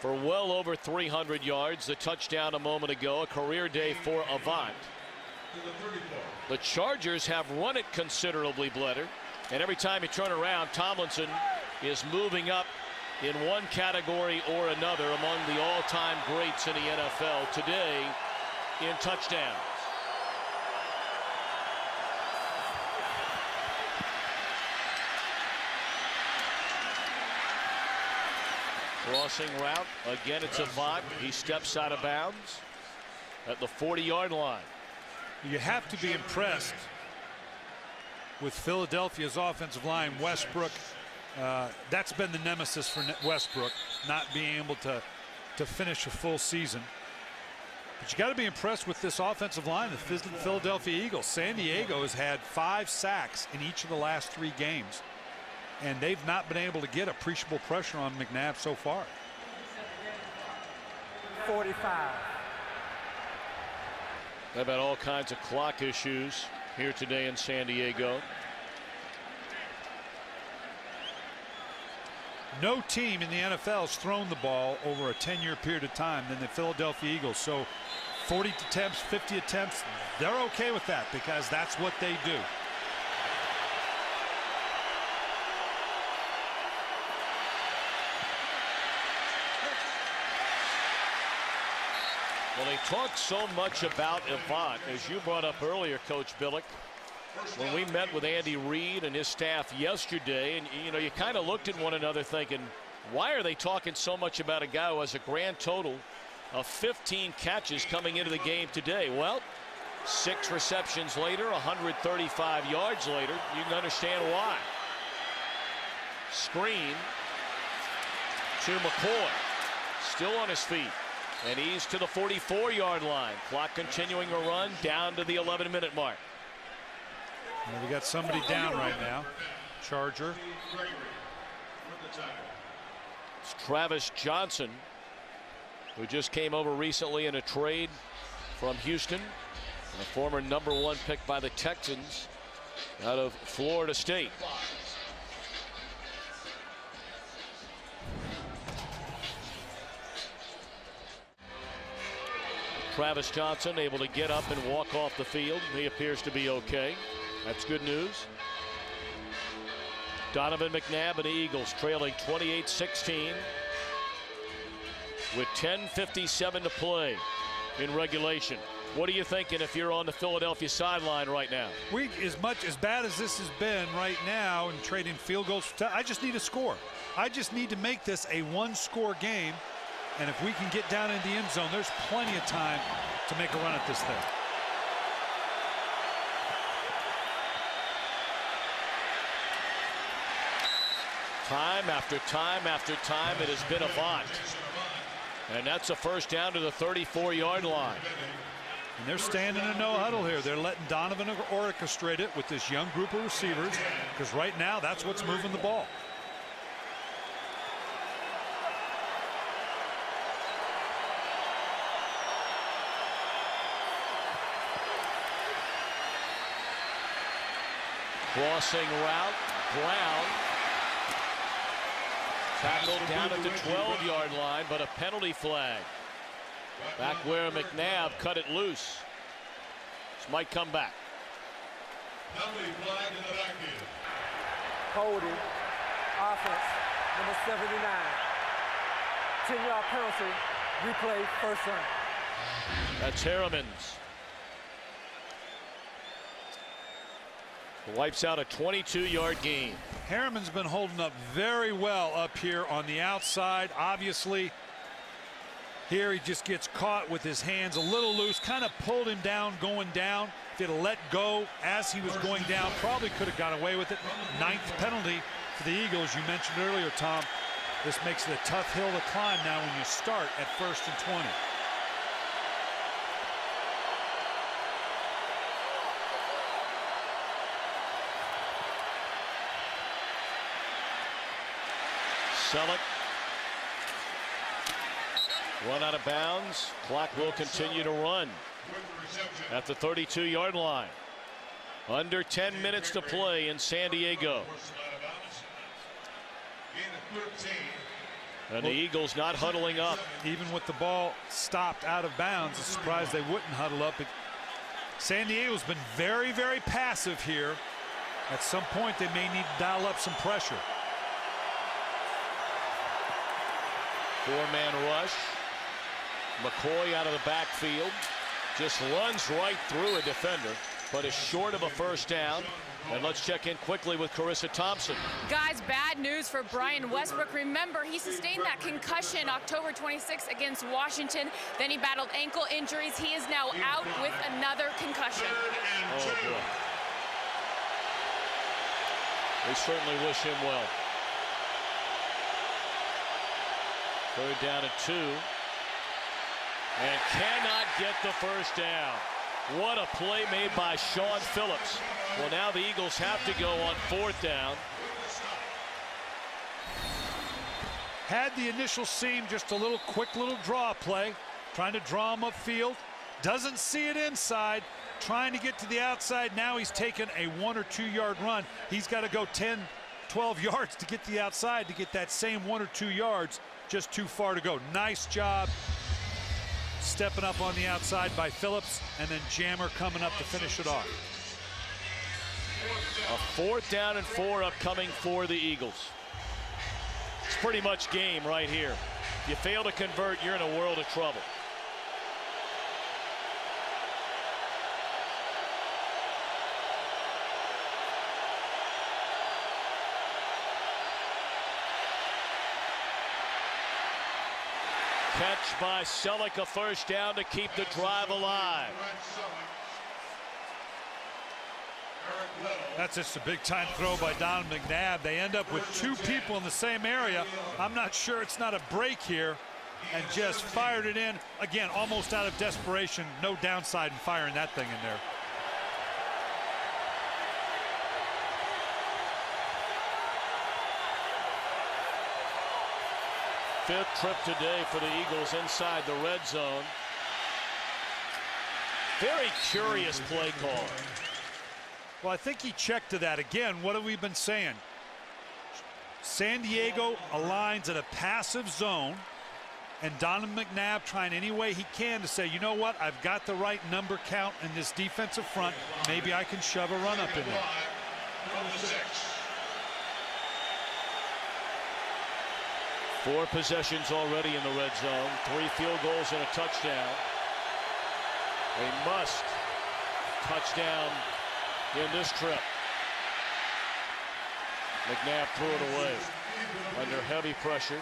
for well over 300 yards. The touchdown a moment ago, a career day for Avant. The Chargers have run it considerably better, and every time you turn around, Tomlinson is moving up in one category or another among the all-time greats in the NFL today in touchdowns. Crossing route. Again, it's Avant. He steps out of bounds at the 40-yard line. You have to be impressed with Philadelphia's offensive line. Westbrook, that's been the nemesis for Westbrook, not being able to finish a full season. But you got to be impressed with this offensive line, the Philadelphia Eagles. San Diego has had 5 sacks in each of the last 3 games, and they've not been able to get appreciable pressure on McNabb so far. 45. They've had all kinds of clock issues here today in San Diego. No team in the NFL has thrown the ball over a 10-year period of time than the Philadelphia Eagles. So 40 attempts, 50 attempts, they're okay with that because that's what they do. Well, they talk so much about Avant, as you brought up earlier, Coach Billick, when we met with Andy Reid and his staff yesterday, and you kind of looked at one another thinking, why are they talking so much about a guy who has a grand total of 15 catches coming into the game today? Well, 6 receptions later, 135 yards later, you can understand why. Screen to McCoy, still on his feet. And he's to the 44-yard line. Clock continuing to run down to the 11-minute mark. Well, we got somebody down right now. Charger. It's Travis Johnson, who just came over recently in a trade from Houston. A former #1 pick by the Texans out of Florida State. Travis Johnson able to get up and walk off the field. He appears to be okay. That's good news. Donovan McNabb and the Eagles trailing 28-16 with 10:57 to play in regulation. What are you thinking if you're on the Philadelphia sideline right now? As bad as this has been right now and trading field goals, I just need a score. I just need to make this a 1-score game. And if we can get down in the end zone, there's plenty of time to make a run at this thing. Time after time after time, it has been Avant. And that's a first down to the 34-yard line. And they're standing in no huddle here. They're letting Donovan orchestrate it with this young group of receivers, because right now that's what's moving the ball. Crossing route, Brown tackled down at the 12-yard line, but a penalty flag. Back where McNabb cut it loose. This might come back. Penalty flag in the backfield. Holding, offense, number 79. 10-yard penalty, replay, first down. That's Harrimans. Wipes out a 22-yard gain. Harriman's been holding up very well up here on the outside. Obviously, here he just gets caught with his hands a little loose, kind of pulled him down going down. If he'd have let go as he was going down, probably could have got away with it. 9th penalty for the Eagles. You mentioned earlier, Tom, this makes it a tough hill to climb now when you start at 1st and 20. Selleck. Run out of bounds. Clock will continue to run at the 32-yard line. Under 10 minutes to play in San Diego. And the Eagles not huddling up. Even with the ball stopped out of bounds, I'm surprised they wouldn't huddle up. San Diego's been very, very passive here. At some point, they may need to dial up some pressure. 4-man rush. McCoy out of the backfield. Just runs right through a defender, but is short of a first down. And let's check in quickly with Carissa Thompson. Guys, bad news for Brian Westbrook. Remember, he sustained that concussion October 26th against Washington. Then he battled ankle injuries. He is now out with another concussion. Oh, boy. We certainly wish him well. 3rd down and 2. And cannot get the first down. What a play made by Shaun Phillips. Well, now the Eagles have to go on 4th down. Had the initial seam, just a little quick little draw play, trying to draw him upfield. Doesn't see it inside, trying to get to the outside. Now he's taken a 1 or 2 yard run. He's got to go 10, 12 yards to get to the outside to get that same 1 or 2 yards. Just too far to go. Nice job stepping up on the outside by Phillips, and then Jammer coming up to finish it off. A 4th down and 4 upcoming for the Eagles. It's pretty much game right here. If you fail to convert, you're in a world of trouble. Catch by Selleck, a first down to keep the drive alive. That's just a big time throw by Donovan McNabb. They end up with 2 people in the same area. I'm not sure it's not a break here, and just fired it in. Again, almost out of desperation. No downside in firing that thing in there. Fifth trip today for the Eagles inside the red zone. Very curious play call. Well, I think he checked to that. Again, what have we been saying? San Diego aligns in a passive zone, and Donovan McNabb trying any way he can to say, you know what, I've got the right number count in this defensive front. Maybe I can shove a run up in there. 4 possessions already in the red zone. 3 field goals and a touchdown. A must touchdown in this trip. McNabb threw it away under heavy pressure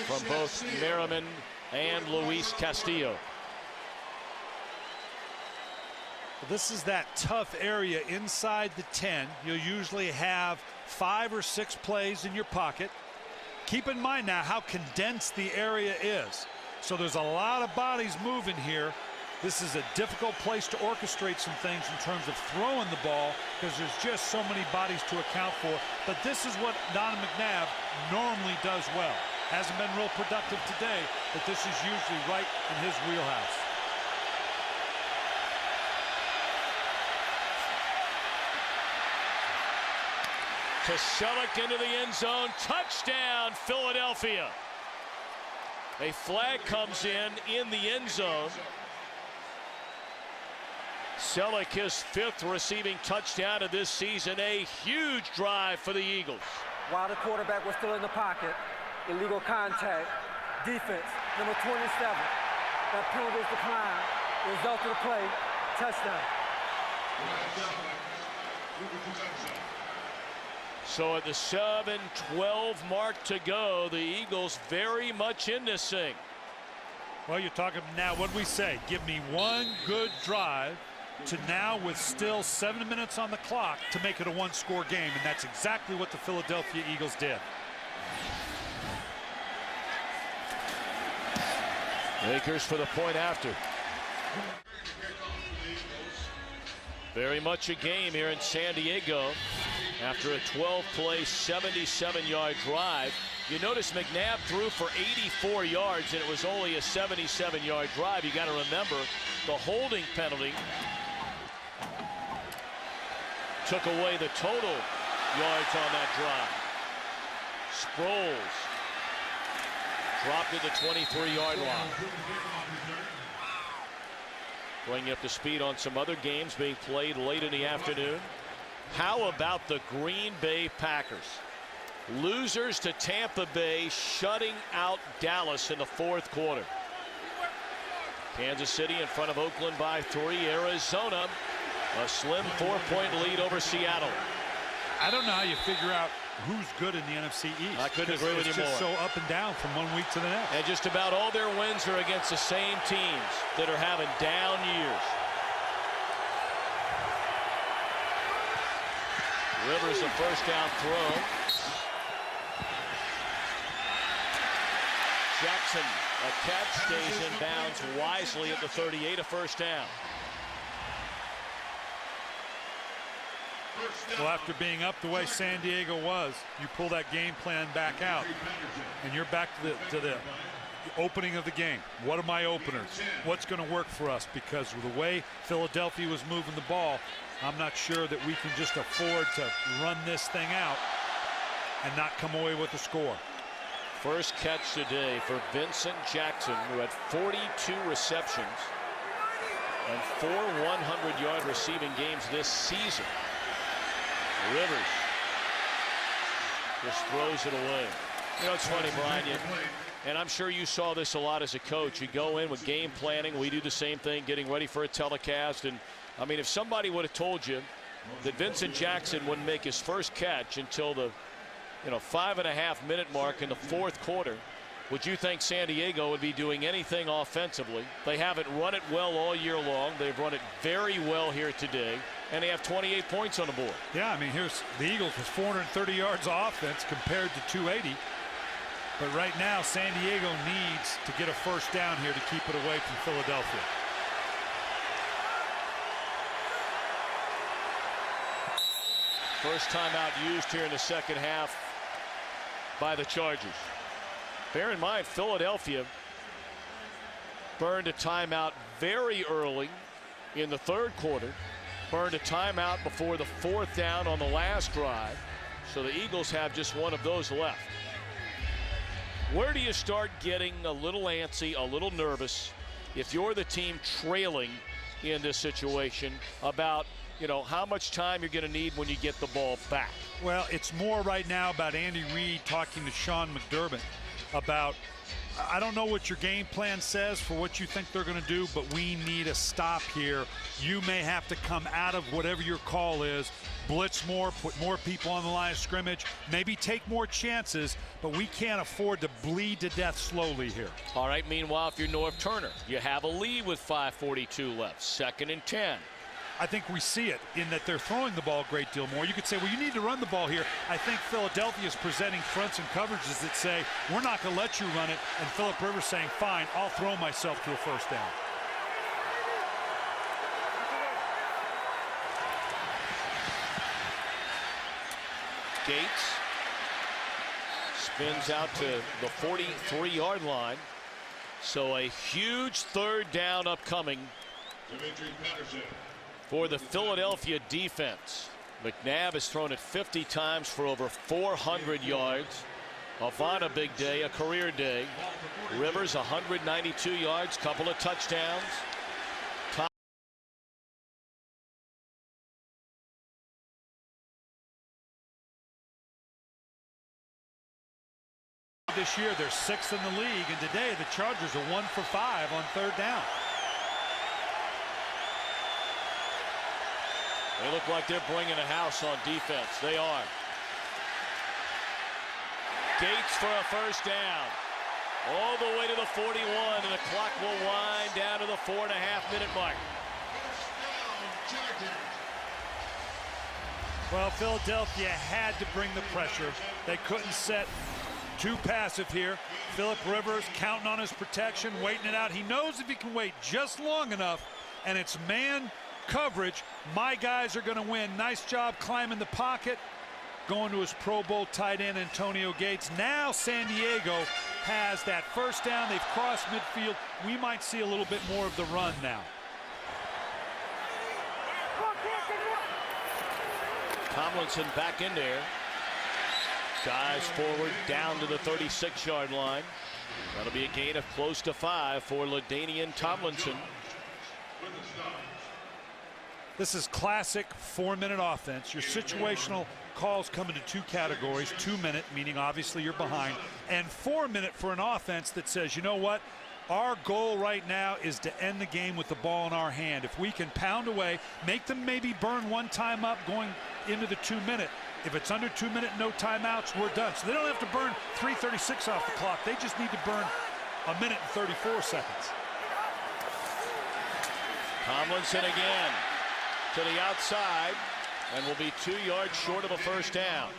from both Merriman and Luis Castillo. This is that tough area inside the 10. You'll usually have 5 or 6 plays in your pocket. Keep in mind now how condensed the area is. So there's a lot of bodies moving here. This is a difficult place to orchestrate some things in terms of throwing the ball because there's just so many bodies to account for. But this is what Donovan McNabb normally does well. Hasn't been real productive today, but this is usually right in his wheelhouse. To Selleck into the end zone. Touchdown, Philadelphia. A flag comes in the end zone. Selleck, his 5th receiving touchdown of this season. A huge drive for the Eagles. While the quarterback was still in the pocket, illegal contact, defense, number 27. That penalty is declined. Result of the play, touchdown. So at the 7:12 mark to go, the Eagles very much in this thing. Well, you're talking now, what do we say? Give me one good drive to now, with still 7 minutes on the clock, to make it a one-score game, and that's exactly what the Philadelphia Eagles did. Lakers for the point after. Very much a game here in San Diego after a 12-play, 77-yard drive. You notice McNabb threw for 84 yards, and it was only a 77-yard drive. You got to remember the holding penalty took away the total yards on that drive. Sproles dropped at the 23-yard line. Bring you up to speed on some other games being played late in the afternoon. How about the Green Bay Packers? Losers to Tampa Bay, shutting out Dallas in the fourth quarter. Kansas City in front of Oakland by 3. Arizona, a slim 4-point lead over Seattle. I don't know how you figure out who's good in the NFC East. I couldn't agree with you more. It's just so up and down from one week to the next. And just about all their wins are against the same teams that are having down years. Rivers a first down throw. Jackson, a catch, stays in bounds wisely at the 38, a first down. Well, after being up the way San Diego was, you pull that game plan back out, and you're back to the opening of the game. What are my openers? What's going to work for us? Because with the way Philadelphia was moving the ball, I'm not sure that we can just afford to run this thing out and not come away with a score. First catch today for Vincent Jackson, who had 42 receptions and 4 100-yard receiving games this season. Rivers just throws it away. You know, it's funny, Brian, and I'm sure you saw this a lot as a coach. You go in with game planning. We do the same thing, getting ready for a telecast. And I mean, if somebody would have told you that Vincent Jackson wouldn't make his first catch until the 5.5-minute mark in the fourth quarter, would you think San Diego would be doing anything offensively? They haven't run it well all year long. They've run it very well here today, and they have 28 points on the board. Yeah, I mean, here's the Eagles with 430 yards of offense compared to 280. But right now, San Diego needs to get a first down here to keep it away from Philadelphia. First timeout used here in the second half by the Chargers. Bear in mind, Philadelphia burned a timeout very early in the third quarter, burned a timeout before the fourth down on the last drive, so the Eagles have just one of those left. Where do you start getting a little antsy, a little nervous, if you're the team trailing in this situation about how much time you're going to need when you get the ball back? Well, it's more right now about Andy Reid talking to Sean McDermott about, I don't know what your game plan says for what you think they're going to do, but we need a stop here. You may have to come out of whatever your call is, blitz more, put more people on the line of scrimmage, maybe take more chances, but we can't afford to bleed to death slowly here. All right, meanwhile, if you're North Turner, you have a lead with 5:42 left, 2nd and 10. I think we see it in that they're throwing the ball a great deal more. You could say, well, you need to run the ball here. I think Philadelphia is presenting fronts and coverages that say, we're not going to let you run it. And Phillip Rivers saying, fine, I'll throw myself to a first down. Gates spins out to the 43-yard line. So a huge third down upcoming for the Philadelphia defense. McNabb has thrown it 50 times for over 400 yards. Avant a big day, a career day. Rivers 192 yards, couple of touchdowns. This year they're 6th in the league, and today the Chargers are 1 for 5 on third down. They look like they're bringing a house on defense. They are. Gates for a first down. All the way to the 41, and the clock will wind down to the 4.5-minute mark. Well, Philadelphia had to bring the pressure. They couldn't set too passive here. Philip Rivers counting on his protection, waiting it out. He knows if he can wait just long enough, and it's man coverage, my guys are going to win. Nice job climbing the pocket, going to his Pro Bowl tight end Antonio Gates. Now San Diego has that first down. They've crossed midfield. We might see a little bit more of the run now. Tomlinson back in there. Dives forward down to the 36-yard line. That'll be a gain of close to 5 for LaDainian Tomlinson. This is classic 4-minute offense. Your situational calls come into 2 categories. 2-minute, meaning obviously you're behind, and 4-minute for an offense that says, you know what? Our goal right now is to end the game with the ball in our hand. If we can pound away, make them maybe burn 1 time up going into the 2-minute. If it's under 2 minutes, no timeouts, we're done. So they don't have to burn 3:36 off the clock. They just need to burn 1 minute and 34 seconds. Tomlinson again to the outside, and will be 2 yards short of a first down.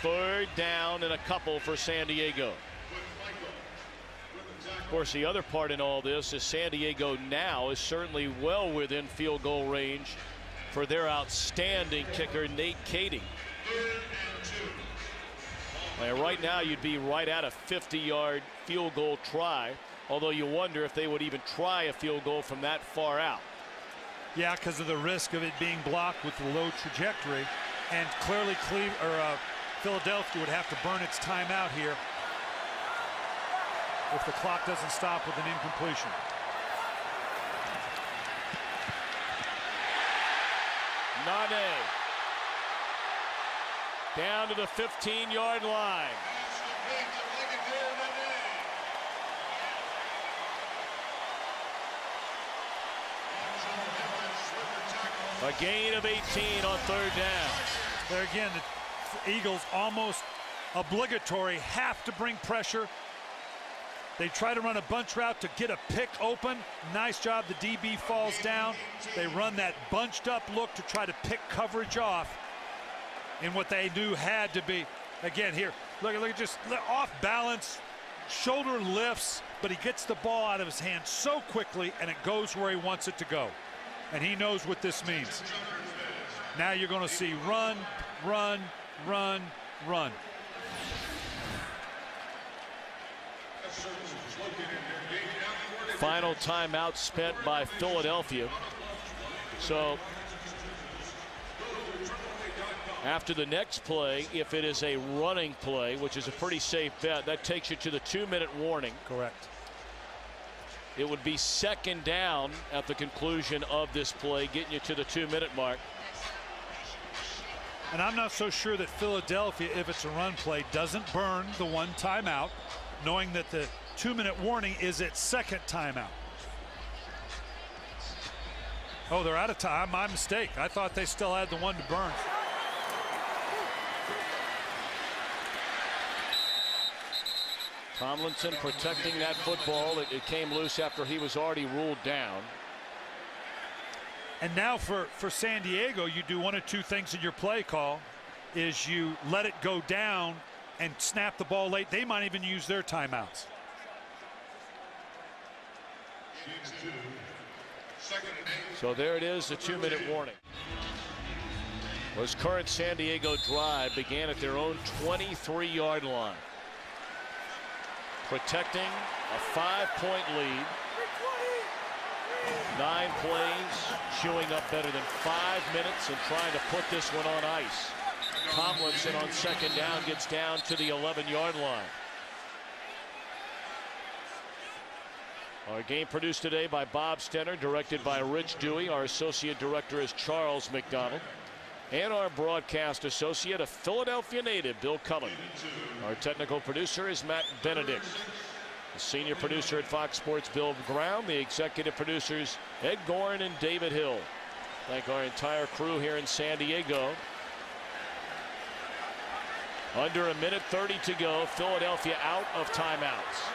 3rd down and a couple for San Diego. Of course, the other part in all this is San Diego now is certainly well within field goal range for their outstanding kicker, Nate Cady. And right now, you'd be right at a 50-yard field goal try, although you wonder if they would even try a field goal from that far out. Yeah, because of the risk of it being blocked with the low trajectory. And clearly Philadelphia would have to burn its timeout here if the clock doesn't stop with an incompletion. Nane down to the 15-yard line. A gain of 18 on 3rd down. There again, the Eagles almost obligatory have to bring pressure. They try to run a bunch route to get a pick open. Nice job. The DB falls down. They run that bunched up look to try to pick coverage off in what they knew had to be. Again, here, look at just off balance, shoulder lifts, but he gets the ball out of his hand so quickly, and it goes where he wants it to go. And he knows what this means. Now you're going to see run, run, run, run. Final timeout spent by Philadelphia. So after the next play, if it is a running play, which is a pretty safe bet, that takes you to the 2-minute warning. Correct. It would be 2nd down at the conclusion of this play, getting you to the 2-minute mark. And I'm not so sure that Philadelphia, if it's a run play, doesn't burn the 1 timeout, knowing that the 2-minute warning is its 2nd timeout. Oh, they're out of time. My mistake. I thought they still had the 1 to burn. Tomlinson protecting that football. It came loose after he was already ruled down. And now for San Diego, you do 1 of 2 things in your play call. Is you let it go down and snap the ball late. They might even use their timeouts. So there it is, the 2-minute warning. This current San Diego drive began at their own 23-yard line. Protecting a 5-point lead. 9 plays, chewing up better than 5 minutes and trying to put this one on ice. Tomlinson on 2nd down gets down to the 11-yard line. Our game produced today by Bob Stenner, directed by Rich Dewey. Our associate director is Charles McDonald. And our broadcast associate, a Philadelphia native, Bill Cullen. Our technical producer is Matt Benedict. The senior producer at Fox Sports, Bill Brown. The executive producers, Ed Gorin and David Hill. Thank our entire crew here in San Diego. Under 1:30 to go. Philadelphia out of timeouts.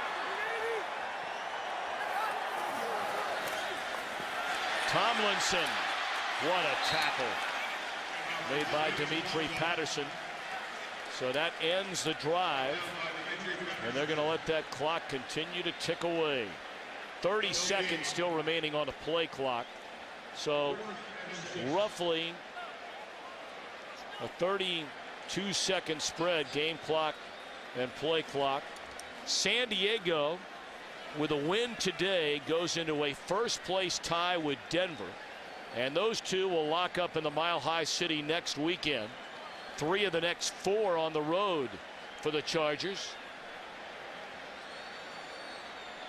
Tomlinson What a tackle made by Dimitri Patterson. So that ends the drive, and they're going to let that clock continue to tick away. 30 seconds still remaining on the play clock. So roughly a 32-second spread, game clock and play clock. San Diego, with a win today, goes into a first-place tie with Denver. And those two will lock up in the Mile High City next weekend. 3 of the next 4 on the road for the Chargers.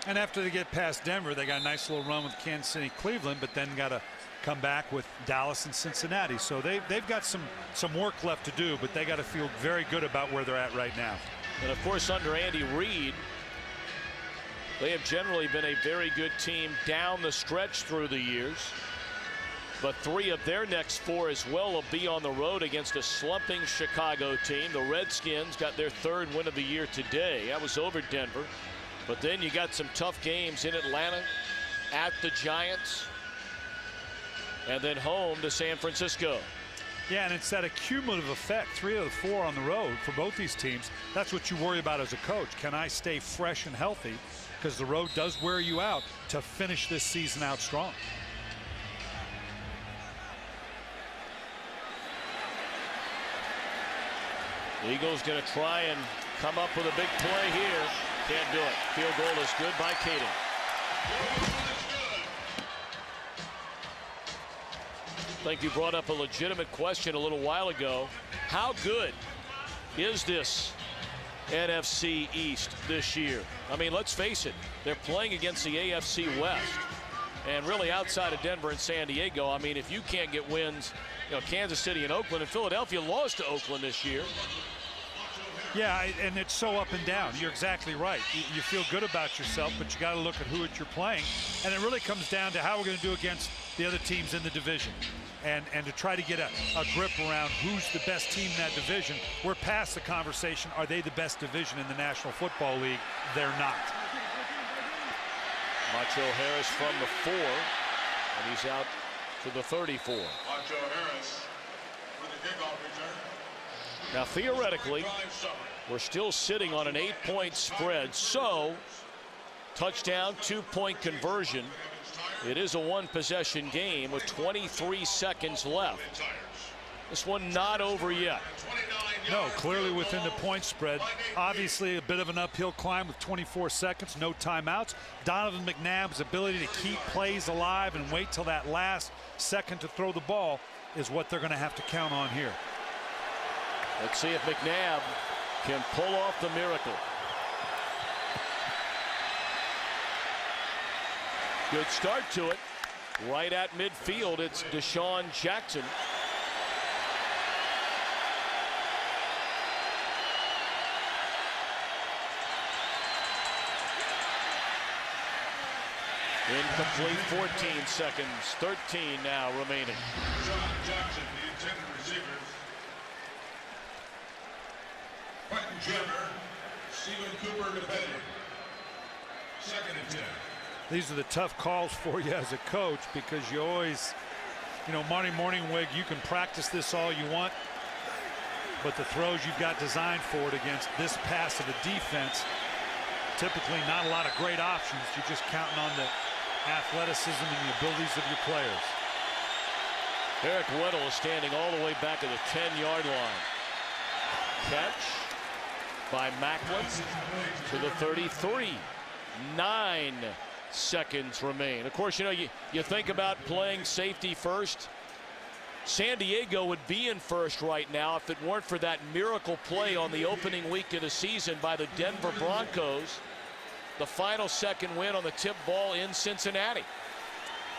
And after they get past Denver, they got a nice little run with Kansas City, Cleveland, but then got to come back with Dallas and Cincinnati. So they've got some work left to do, but they got to feel very good about where they're at right now. And of course, under Andy Reid, they have generally been a very good team down the stretch through the years. But 3 of their next 4 as well will be on the road against a slumping Chicago team. The Redskins got their 3rd win of the year today. That was over Denver. But then you got some tough games in Atlanta, at the Giants, and then home to San Francisco. Yeah, and it's that accumulative effect. 3 of the 4 on the road for both these teams. That's what you worry about as a coach. Can I stay fresh and healthy? Because the road does wear you out to finish this season out strong. The Eagles going to try and come up with a big play here. Can't do it. Field goal is good by Kading. I think you brought up a legitimate question a little while ago. How good is this NFC East this year? I mean, let's face it. They're playing against the AFC West. And really outside of Denver and San Diego, I mean, if you can't get wins, you know, Kansas City and Oakland, and Philadelphia lost to Oakland this year. Yeah, and it's so up and down. You're exactly right. You feel good about yourself, but you got to look at who you're playing. And it really comes down to how we're going to do against the other teams in the division. And to try to get a grip around who's the best team in that division. We're past the conversation, are they the best division in the National Football League? They're not. Macho Harris from the 4, and he's out to the 34. Macho Harris with the kickoff return. Now, theoretically, we're still sitting on an 8-point spread, so touchdown, 2-point conversion. It is a 1-possession game with 23 seconds left. This one not over yet. No, clearly within the point spread. Obviously a bit of an uphill climb with 24 seconds, no timeouts. Donovan McNabb's ability to keep plays alive and wait till that last second to throw the ball is what they're going to have to count on here. Let's see if McNabb can pull off the miracle. Good start to it. Right at midfield, it's Deshaun Jackson. Incomplete, 14 seconds, 13 now remaining. Deshaun Jackson, the intended receivers. Quentin Jenner, Stephen Cooper dependent. 2nd and 10. These are the tough calls for you as a coach because you always, you know, Marty Morningwig, you can practice this all you want, but the throws you've got designed for it against this passive defense, typically not a lot of great options. You're just counting on the athleticism and the abilities of your players. Eric Weddle is standing all the way back at the 10-yard line. Catch by Macklin to the 33. 9 seconds remain. Of course, you know, you think about playing safety first. San Diego would be in first right now if it weren't for that miracle play on the opening week of the season by the Denver Broncos. The final second win on the tip ball in Cincinnati.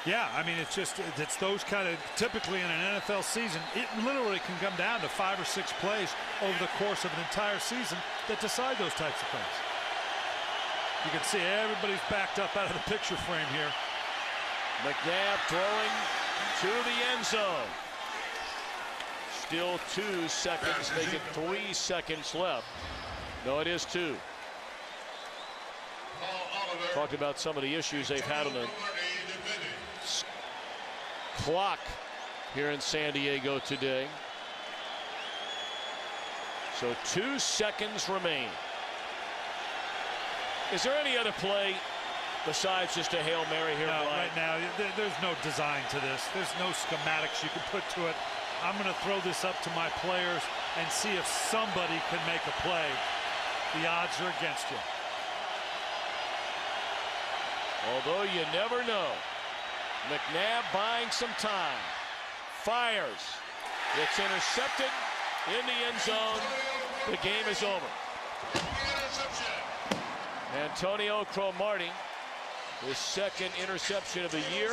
Yeah, I mean, it's those kind of, typically in an NFL season, it literally can come down to 5 or 6 plays over the course of an entire season that decide those types of things. You can see everybody's backed up out of the picture frame here. McNabb throwing to the end zone. Still 2 seconds, making 3 seconds left. No, it is 2. Talked about some of the issues they've had on the clock here in San Diego today. So 2 seconds remain. Is there any other play besides just a Hail Mary here, No, Brian? right now, there's no design to this. There's no schematics you can put to it. I'm going to throw this up to my players and see if somebody can make a play. The odds are against you. Although you never know. McNabb buying some time. Fires. It's intercepted in the end zone. The game is over. Antonio Cromartie, his second interception of the year.